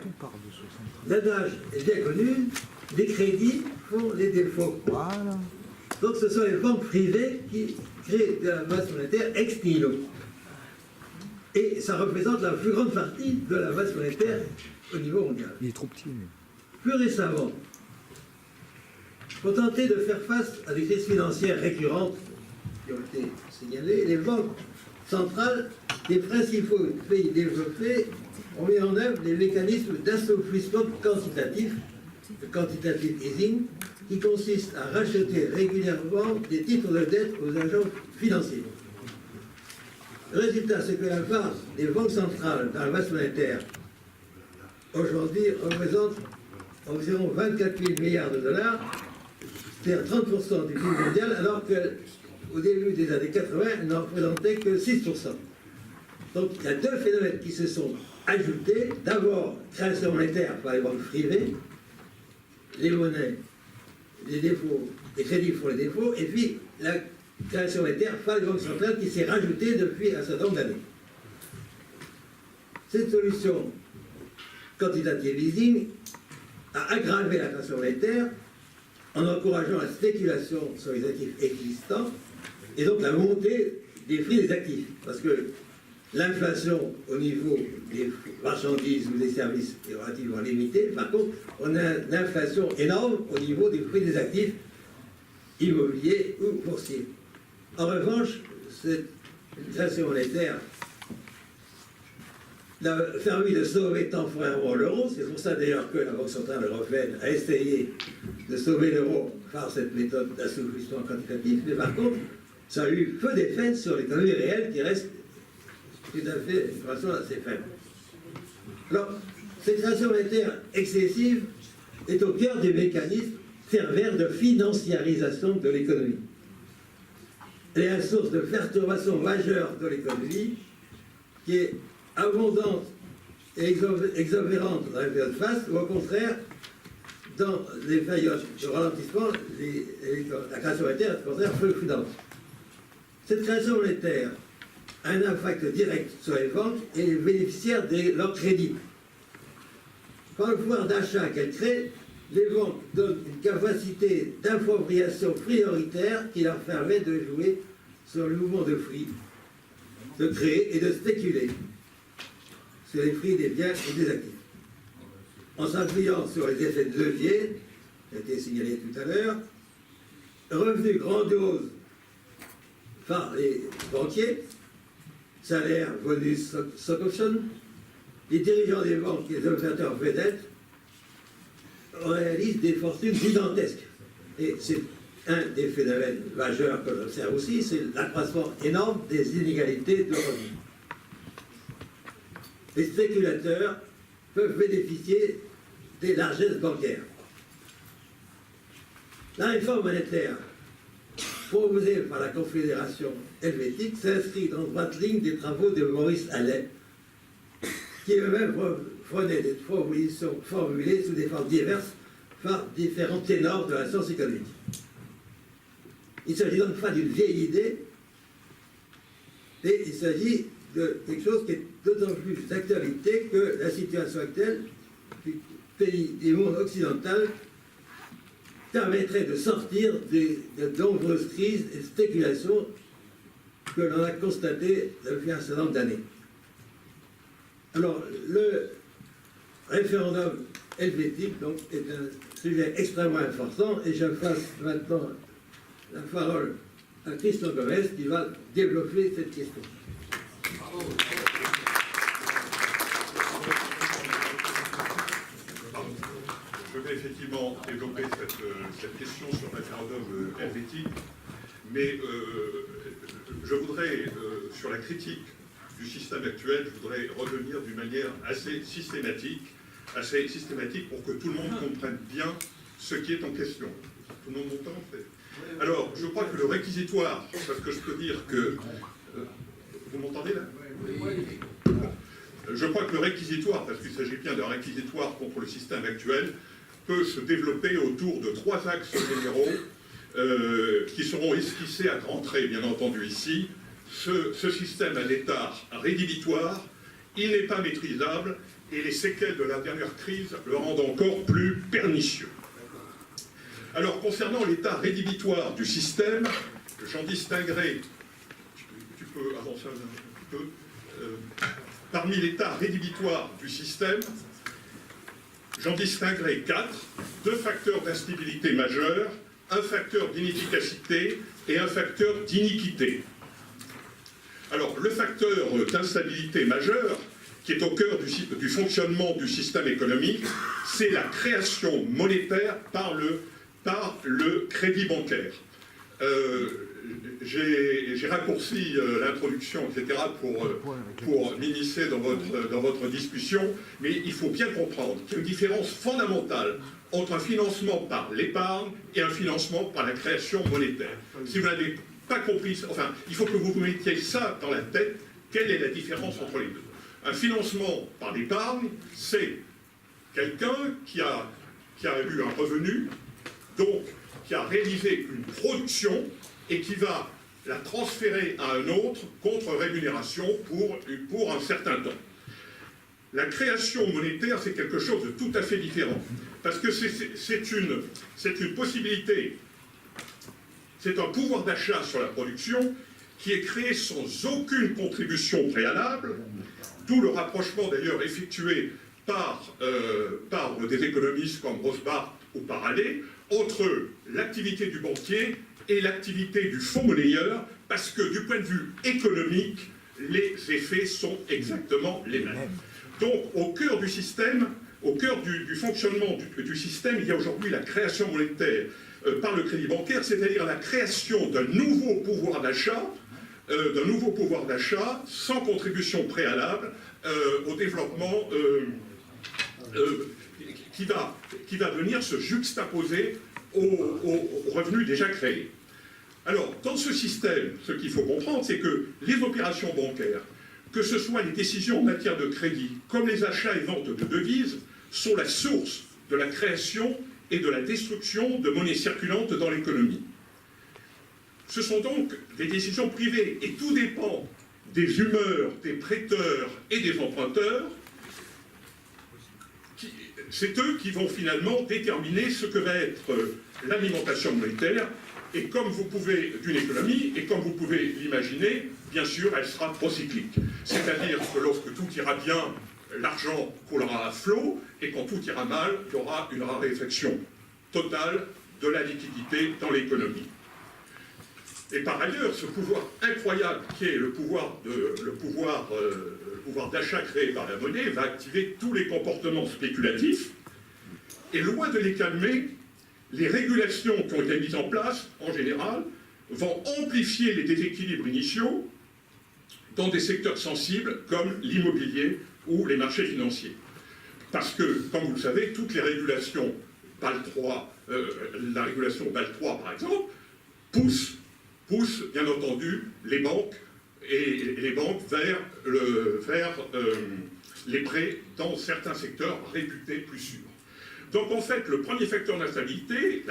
L'adage est bien connu, les crédits font les défauts. Voilà. Donc ce sont les banques privées qui créent de la masse monétaire ex nihilo. Et ça représente la plus grande partie de la masse monétaire au niveau mondial. Il est trop petit. Plus récemment, pour tenter de faire face à des crises financières récurrentes qui ont été signalées, les banques centrales des principaux pays développés ont mis en œuvre des mécanismes d'assouplissement quantitatif, le quantitative easing, qui consiste à racheter régulièrement des titres de dette aux agents financiers. Le résultat, c'est que la part des banques centrales dans la masse monétaire aujourd'hui représente environ 24 000 milliards de dollars, c'est-à-dire 30% du PIB mondial, alors qu'au début des années 80, elle n'en représentait que 6%. Donc il y a deux phénomènes qui se sont ajoutés. D'abord, création monétaire par les banques privées, les monnaies, les défauts, les crédits pour les défauts, et puis la création monétaire par les banques centrales qui s'est rajoutée depuis un certain nombre d'années. Cette solution quantitative easing a aggravé la création monétaire en encourageant la spéculation sur les actifs existants et donc la montée des prix des actifs. Parce que l'inflation au niveau des marchandises ou des services est relativement limitée. Par contre, on a une inflation énorme au niveau des prix des actifs immobiliers ou boursiers. En revanche, cette création monétaire a permis de sauver temporairement l'euro. C'est pour ça d'ailleurs que la Banque centrale européenne a essayé de sauver l'euro par cette méthode d'assouplissement quantitatif. Mais par contre, ça a eu peu d'effet sur l'économie réelle qui reste tout à fait une façon assez faible. Alors, cette création monétaire excessive est au cœur des mécanismes pervers de financiarisation de l'économie. Elle est la source de perturbation majeure de l'économie qui est abondante et exubérante dans les périodes fastes, ou au contraire, dans les périodes de ralentissement, la création monétaire est au contraire peu prudente. Cette création monétaire a un impact direct sur les banques et les bénéficiaires de leurs crédits. Par le pouvoir d'achat qu'elles créent, les banques donnent une capacité d'appropriation prioritaire qui leur permet de jouer sur le mouvement de prix, de créer et de spéculer sur les prix des biens et des actifs. En s'appuyant sur les effets de levier, qui a été signalé tout à l'heure, revenus grandioses par les banquiers, salaires, bonus, stock options, les dirigeants des banques et les opérateurs vedettes réalisent des fortunes gigantesques. Et c'est un des phénomènes majeurs que l'on observe aussi, c'est l'accroissement énorme des inégalités de revenus. Les spéculateurs peuvent bénéficier des largesses bancaires. La réforme monétaire proposée par la Confédération helvétique s'inscrit dans droite ligne des travaux de Maurice Allais, qui eux-mêmes prenaient des propositions formulées sous des formes diverses par différents ténors de la science économique. Il ne s'agit donc pas d'une vieille idée, et il s'agit de quelque chose qui est d'autant plus d'actualité que la situation actuelle du pays du monde occidental permettrait de sortir de nombreuses crises et spéculations que l'on a constatées depuis un certain nombre d'années. Alors, le référendum helvétique donc, est un sujet extrêmement important et je passe maintenant la parole à Christian Gomez qui va développer cette question. Je vais effectivement développer cette question sur le référendum helvétique, mais je voudrais, sur la critique du système actuel, je voudrais revenir d'une manière assez systématique pour que tout le monde comprenne bien ce qui est en question. Tout le monde m'entend en fait. Alors, je crois que le réquisitoire, parce que je peux dire que... vous m'entendez là? Je crois que le réquisitoire, parce qu'il s'agit bien d'un réquisitoire contre le système actuel, peut se développer autour de 3 axes généraux qui seront esquissés à grands traits, bien entendu, ici. Ce système a l'état rédhibitoire, il n'est pas maîtrisable, et les séquelles de la dernière crise le rendent encore plus pernicieux. Alors, concernant l'état rédhibitoire du système, j'en distinguerai, tu peux avancer un peu, parmi l'état rédhibitoire du système, j'en distinguerai 4, 2 facteurs d'instabilité majeure, un facteur d'inefficacité et un facteur d'iniquité. Alors, le facteur d'instabilité majeure, qui est au cœur du fonctionnement du système économique, c'est la création monétaire par le crédit bancaire. J'ai raccourci l'introduction, etc., pour m'initier dans votre discussion, mais il faut bien comprendre qu'il y a une différence fondamentale entre un financement par l'épargne et un financement par la création monétaire. Si vous n'avez pas compris, enfin, il faut que vous vous mettiez ça dans la tête, quelle est la différence entre les deux. Un financement par l'épargne, c'est quelqu'un qui a eu un revenu, donc qui a réalisé une production et qui va la transférer à un autre contre rémunération pour un certain temps. La création monétaire, c'est quelque chose de tout à fait différent, parce que c'est une possibilité, c'est un pouvoir d'achat sur la production qui est créé sans aucune contribution préalable, d'où le rapprochement d'ailleurs effectué par des économistes comme Rosbach ou Parallé, entre l'activité du banquier et l'activité du fonds monnayeur, parce que du point de vue économique, les effets sont exactement les mêmes. Donc, au cœur du système, au cœur du fonctionnement du système, il y a aujourd'hui la création monétaire par le crédit bancaire, c'est-à-dire la création d'un nouveau pouvoir d'achat, sans contribution préalable au développement qui va venir se juxtaposer aux revenus déjà créés. Alors, dans ce système, ce qu'il faut comprendre, c'est que les opérations bancaires, que ce soit les décisions en matière de crédit, comme les achats et ventes de devises, sont la source de la création et de la destruction de monnaie circulante dans l'économie. Ce sont donc des décisions privées, et tout dépend des humeurs des prêteurs et des emprunteurs. C'est eux qui vont finalement déterminer ce que va être l'alimentation monétaire, et comme vous pouvez, d'une économie, et comme vous pouvez l'imaginer, bien sûr, elle sera procyclique. C'est-à-dire que lorsque tout ira bien, l'argent coulera à flot, et quand tout ira mal, il y aura une raréfaction totale de la liquidité dans l'économie. Et par ailleurs, ce pouvoir incroyable qui est le pouvoir d'achat créé par la monnaie va activer tous les comportements spéculatifs, et loin de les calmer, les régulations qui ont été mises en place, en général, vont amplifier les déséquilibres initiaux dans des secteurs sensibles comme l'immobilier ou les marchés financiers. Parce que, comme vous le savez, toutes les régulations BAL 3, la régulation BAL 3 par exemple, pousse bien entendu les banques vers les prêts dans certains secteurs réputés plus sûrs. Donc en fait, le premier facteur d'instabilité,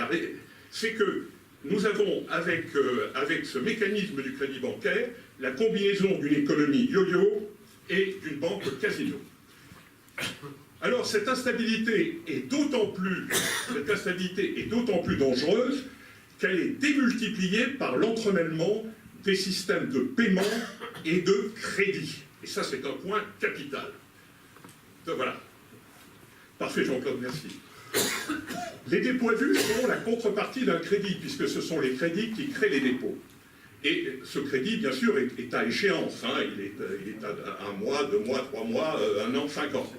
c'est que nous avons avec ce mécanisme du crédit bancaire la combinaison d'une économie yo-yo et d'une banque casino. Alors cette instabilité est d'autant plus dangereuse qu'elle est démultipliée par l'entremêlement des systèmes de paiement et de crédit. Et ça, c'est un point capital. Donc voilà. Parfait, Jean-Claude, merci. Les dépôts à vue sont la contrepartie d'un crédit, puisque ce sont les crédits qui créent les dépôts. Et ce crédit, bien sûr, est à échéance. Hein. Il est à 1 mois, 2 mois, 3 mois, 1 an, 5 ans.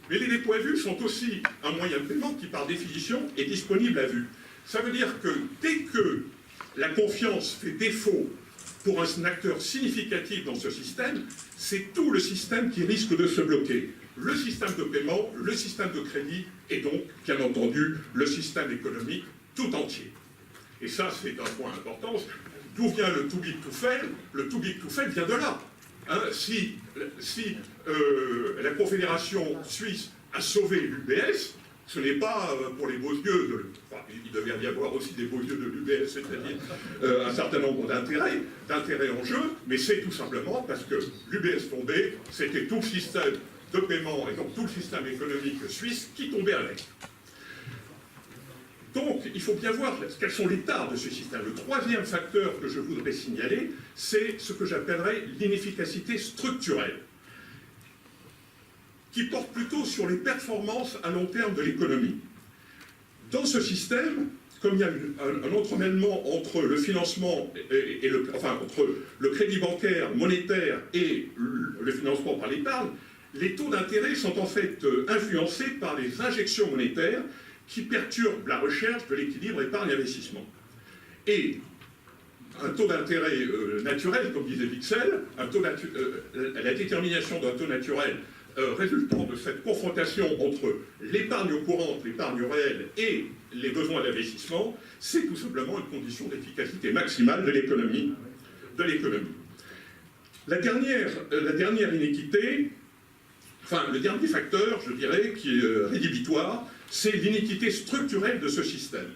Mais les dépôts à vue sont aussi un moyen de paiement qui, par définition, est disponible à vue. Ça veut dire que dès que la confiance fait défaut pour un acteur significatif dans ce système, c'est tout le système qui risque de se bloquer. Le système de paiement, le système de crédit et donc, bien entendu, le système économique tout entier. Et ça, c'est un point important. D'où vient le too big to fail? Le too big to fail vient de là. Hein, si la Confédération suisse a sauvé l'UBS, ce n'est pas pour les beaux yeux, il devait y avoir aussi des beaux yeux de l'UBS, c'est-à-dire un certain nombre d'intérêts en jeu, mais c'est tout simplement parce que l'UBS tombait, c'était tout le système de paiement et donc tout le système économique suisse qui tombait avec. Donc, il faut bien voir quels sont les tares de ce système. Le troisième facteur que je voudrais signaler, c'est ce que j'appellerais l'inefficacité structurelle, qui porte plutôt sur les performances à long terme de l'économie. Dans ce système, comme il y a un entremêlement entre le financement entre le crédit bancaire, monétaire et le financement par l'épargne, les taux d'intérêt sont en fait influencés par les injections monétaires qui perturbent la recherche de l'équilibre épargne-investissement. Et un taux d'intérêt naturel, comme disait Wicksell, la détermination d'un taux naturel résultant de cette confrontation entre l'épargne courante, l'épargne réelle et les besoins d'investissement, c'est tout simplement une condition d'efficacité maximale de l'économie. La dernière inéquité, le dernier facteur, je dirais, qui est rédhibitoire, c'est l'iniquité structurelle de ce système.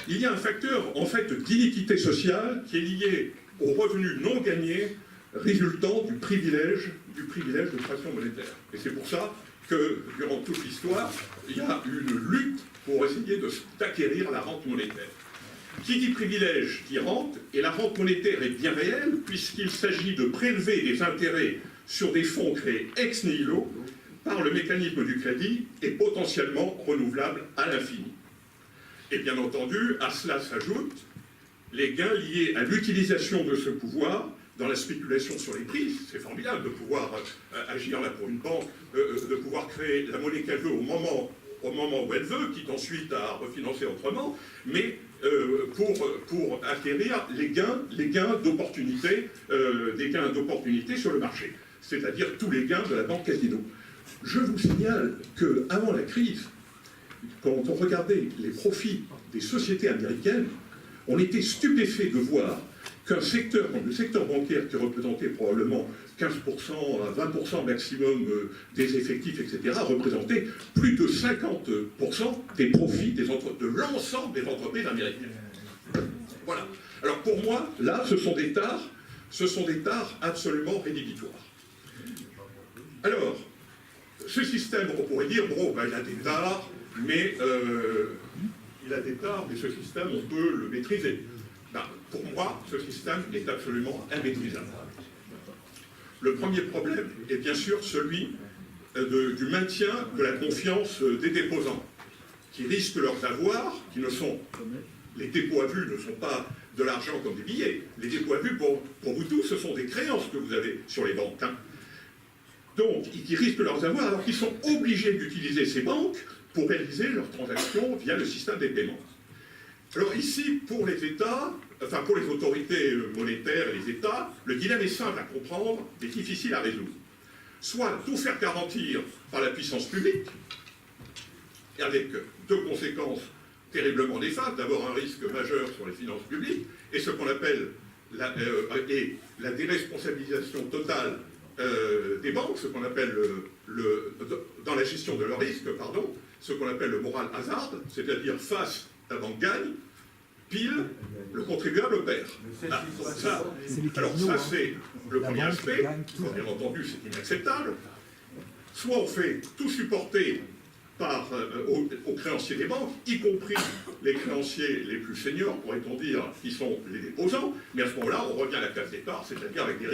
Il y a un facteur, en fait, d'iniquité sociale qui est lié aux revenus non gagnés résultant du privilège de création monétaire. Et c'est pour ça que, durant toute l'histoire, il y a une lutte pour essayer d'acquérir la rente monétaire. Qui dit privilège dit rente, et la rente monétaire est bien réelle, puisqu'il s'agit de prélever des intérêts sur des fonds créés ex nihilo par le mécanisme du crédit et potentiellement renouvelable à l'infini. Et bien entendu, à cela s'ajoutent les gains liés à l'utilisation de ce pouvoir dans la spéculation sur les prix. C'est formidable de pouvoir agir là pour une banque, de pouvoir créer la monnaie qu'elle veut au moment où elle veut, quitte ensuite à refinancer autrement, mais pour acquérir les gains d'opportunité, des gains d'opportunité sur le marché, c'est-à-dire tous les gains de la banque casino. Je vous signale qu'avant la crise, quand on regardait les profits des sociétés américaines, on était stupéfait de voir qu'un secteur comme le secteur bancaire, qui représentait probablement 15% à 20% maximum des effectifs, etc., représentait plus de 50% des profits de l'ensemble des entreprises américaines. Voilà. Alors pour moi, là, ce sont des tares absolument rédhibitoires. Alors, ce système, on pourrait dire, bon, ben, il a des tares, mais ce système, on peut le maîtriser. Ben, pour moi, ce système est absolument immaîtrisable. Le premier problème est bien sûr celui du maintien de la confiance des déposants, qui risquent leurs avoirs, les dépôts à vue ne sont pas de l'argent comme des billets. Les dépôts à vue, pour vous tous, ce sont des créances que vous avez sur les banques. Hein. Donc, ils risquent leurs avoirs alors qu'ils sont obligés d'utiliser ces banques pour réaliser leurs transactions via le système des paiements. Alors ici, pour les États, pour les autorités monétaires et les États, le dilemme est simple à comprendre, mais difficile à résoudre. Soit tout faire garantir par la puissance publique, et avec deux conséquences terriblement néfastes. D'abord, un risque majeur sur les finances publiques, et ce qu'on appelle la déresponsabilisation totale des banques, ce qu'on appelle dans la gestion de leur risque, ce qu'on appelle le moral hazard, c'est-à-dire face, la banque gagne, pile, le contribuable perd. Alors ça, c'est le premier aspect. Bien entendu, c'est inacceptable. Soit on fait tout supporter aux créanciers des banques, y compris les créanciers les plus seniors, pourrait-on dire, qui sont les déposants, mais à ce moment-là, on revient à la case départ, c'est-à-dire avec des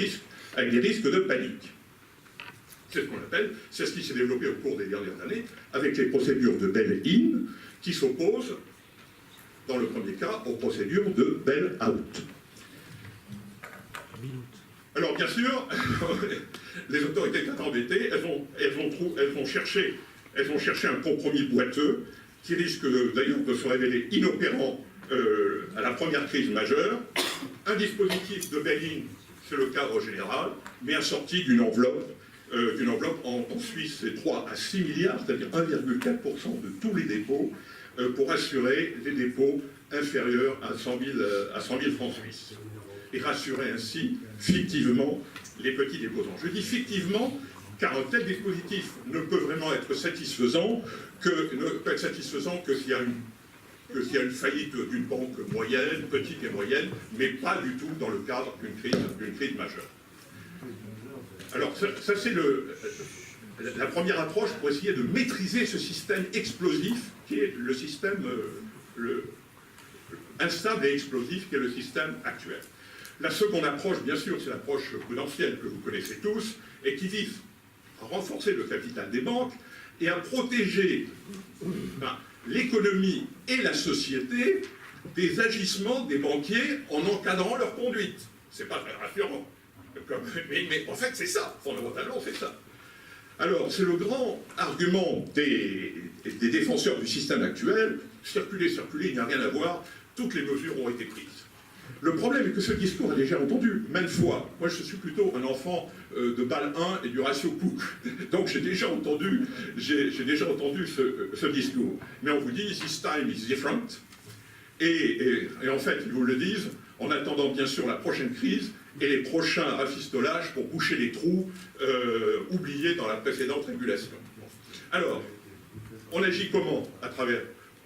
risques de panique. C'est ce qu'on appelle, c'est ce qui s'est développé au cours des dernières années, avec les procédures de bail-in, qui s'opposent, dans le premier cas, aux procédures de bail-out. Alors, bien sûr, les autorités étaient embêtées, elles ont cherché un compromis boiteux, qui risque d'ailleurs de se révéler inopérant à la première crise majeure. Un dispositif de bail-in, c'est le cadre général, mais assorti d'une enveloppe en Suisse, c'est 3 à 6 milliards, c'est-à-dire 1,4% de tous les dépôts, pour assurer des dépôts inférieurs à 100 000 francs suisses. Et rassurer ainsi, fictivement, les petits déposants. Je dis fictivement, car un tel dispositif ne peut vraiment être satisfaisant que s'il y a une faillite d'une banque moyenne, petite et moyenne, mais pas du tout dans le cadre d'une crise majeure. Alors, ça c'est la première approche pour essayer de maîtriser ce système explosif qui est le système instable et explosif qui est le système actuel. La seconde approche, bien sûr, c'est l'approche prudentielle que vous connaissez tous et qui vise à renforcer le capital des banques et à protéger l'économie et la société des agissements des banquiers en encadrant leur conduite. C'est pas très rassurant. Mais en fait, c'est ça. Fondamentalement, c'est ça. Alors, c'est le grand argument des défenseurs du système actuel. Circuler, il n'y a rien à voir. Toutes les mesures ont été prises. Le problème est que ce discours est déjà entendu, maintes fois. Moi, je suis plutôt un enfant de Bâle 1 et du ratio Cook. Donc, j'ai déjà entendu ce discours. Mais on vous dit, this time is different. Et en fait, ils vous le disent en attendant, bien sûr, la prochaine crise et les prochains rafistolages pour boucher les trous oubliés dans la précédente régulation. Alors, on agit comment à travers?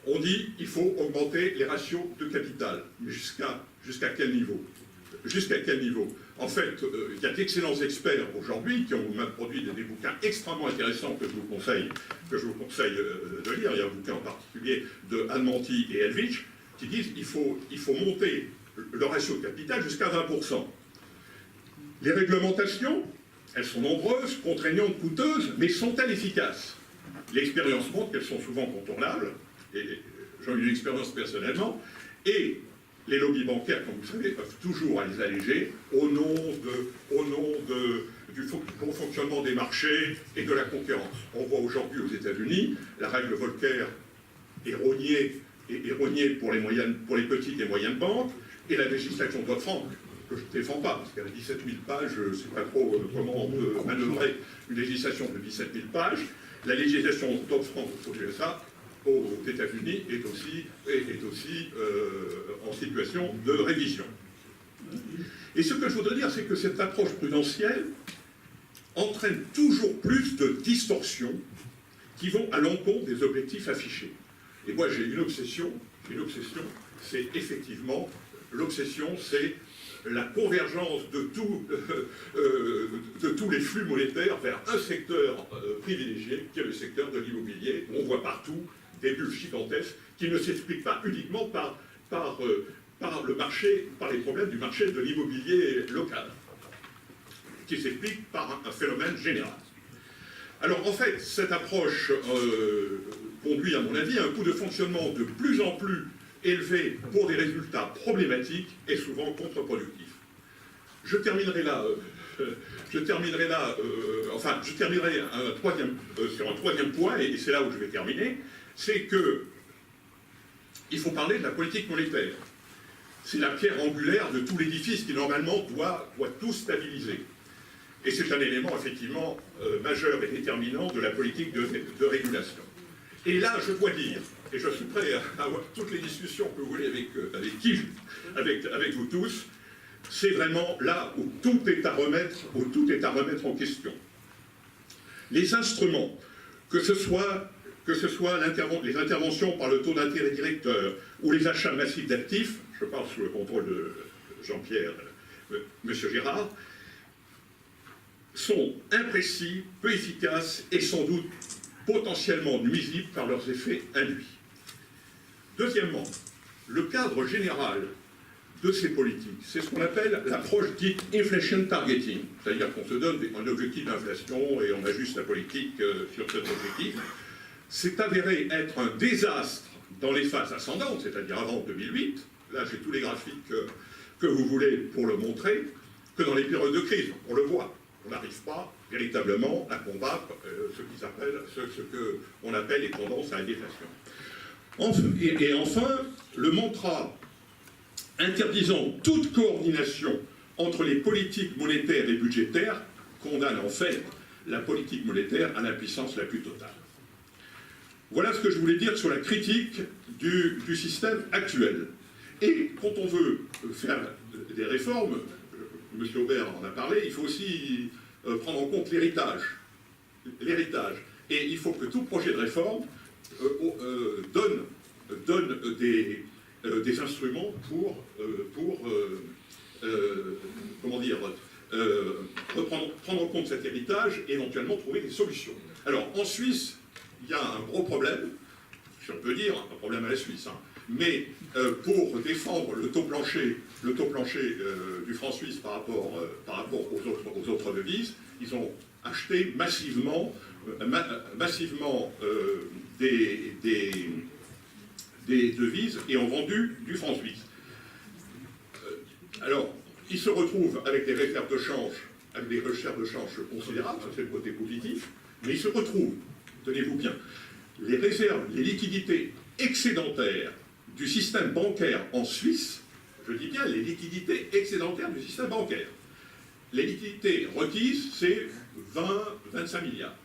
On dit qu'il faut augmenter les ratios de capital. Mais jusqu'à quel niveau? Jusqu'à quel niveau? En fait, il y a d'excellents experts aujourd'hui qui ont même produit des bouquins extrêmement intéressants que je vous conseille de lire. Il y a un bouquin en particulier de Almanti et Elvich qui disent qu'il faut monter le ratio de capital jusqu'à 20%. Les réglementations, elles sont nombreuses, contraignantes, coûteuses, mais sont-elles efficaces? L'expérience montre qu'elles sont souvent contournables, et j'en ai eu l'expérience personnellement, et les lobbies bancaires, comme vous le savez, peuvent toujours les alléger au nom du bon fonctionnement des marchés et de la concurrence. On voit aujourd'hui aux États-Unis, la règle Volcker est rognée pour les petites et moyennes banques, et la législation Dodd-Frank, que je ne défends pas, parce qu'elle a 17 000 pages, je ne sais pas trop comment on peut manœuvrer une législation de 17 000 pages. La législation Dodd-Frank aux États-Unis est aussi en situation de révision. Et ce que je voudrais dire, c'est que cette approche prudentielle entraîne toujours plus de distorsions qui vont à l'encontre des objectifs affichés. Et moi, j'ai une obsession, c'est effectivement, c'est la convergence de tous les flux monétaires vers un secteur privilégié, qui est le secteur de l'immobilier. On voit partout des bulles gigantesques qui ne s'expliquent pas uniquement par les problèmes du marché de l'immobilier local, qui s'expliquent par un phénomène général. Alors en fait, cette approche conduit, à mon avis, à un coût de fonctionnement de plus en plus élevé pour des résultats problématiques et souvent contre-productifs. Je terminerai sur un troisième point, et c'est là où je vais terminer, c'est que il faut parler de la politique monétaire. C'est la pierre angulaire de tout l'édifice qui, normalement, doit tout stabiliser. Et c'est un élément, effectivement, majeur et déterminant de la politique de régulation. Et là, je dois dire, et je suis prêt à avoir toutes les discussions que vous voulez avec vous tous, c'est vraiment là où tout est à remettre en question. Les instruments, que ce soit les interventions par le taux d'intérêt directeur ou les achats massifs d'actifs, je parle sous le contrôle de Jean-Pierre, M. Girard, sont imprécis, peu efficaces et sans doute potentiellement nuisibles par leurs effets induits. Deuxièmement, le cadre général de ces politiques, c'est ce qu'on appelle l'approche dite inflation targeting, c'est-à-dire qu'on se donne un objectif d'inflation et on ajuste la politique sur cet objectif. C'est avéré être un désastre dans les phases ascendantes, c'est-à-dire avant 2008, là j'ai tous les graphiques que vous voulez pour le montrer, que dans les périodes de crise, on le voit, on n'arrive pas véritablement à combattre ce qu'on appelle les tendances à la déflation. Et enfin, le mantra interdisant toute coordination entre les politiques monétaires et budgétaires condamne en fait la politique monétaire à l'impuissance la plus totale. Voilà ce que je voulais dire sur la critique du système actuel. Et quand on veut faire des réformes, M. Aubert en a parlé, il faut aussi prendre en compte l'héritage. Et il faut que tout projet de réforme donne des instruments pour prendre en compte cet héritage et éventuellement trouver des solutions. Alors, en Suisse, il y a un gros problème, si on peut dire, un problème à la Suisse, hein, mais pour défendre le taux plancher du franc suisse par rapport aux autres devises, ils ont acheté massivement des devises et ont vendu du franc suisse. Alors, ils se retrouvent avec des réserves de change, considérables, ça c'est le côté positif, mais ils se retrouvent, tenez-vous bien, les réserves, les liquidités excédentaires du système bancaire en Suisse, je dis bien les liquidités excédentaires du système bancaire. Les liquidités requises, c'est 20-25 milliards.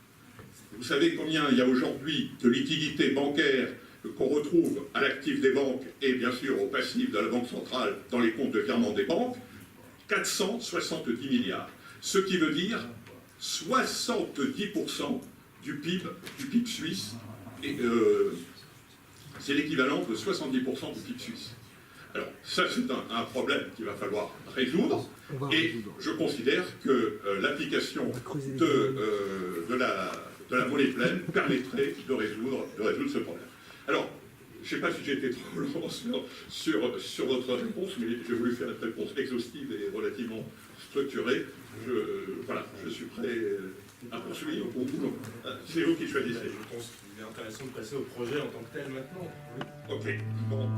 Vous savez combien il y a aujourd'hui de liquidités bancaires qu'on retrouve à l'actif des banques et bien sûr au passif de la Banque centrale dans les comptes de virement des banques? 470 milliards. Ce qui veut dire 70% du PIB suisse. Et c'est l'équivalent de 70% du PIB suisse. Alors ça c'est un problème qu'il va falloir résoudre et je considère que l'application de la monnaie pleine permettrait de résoudre ce problème. Alors, je ne sais pas si j'ai été trop long sur votre réponse, mais j'ai voulu faire une réponse exhaustive et relativement structurée. Voilà, je suis prêt à poursuivre ou non. C'est vous qui choisissez. Je pense qu'il est intéressant de passer au projet en tant que tel maintenant. Ok, bon.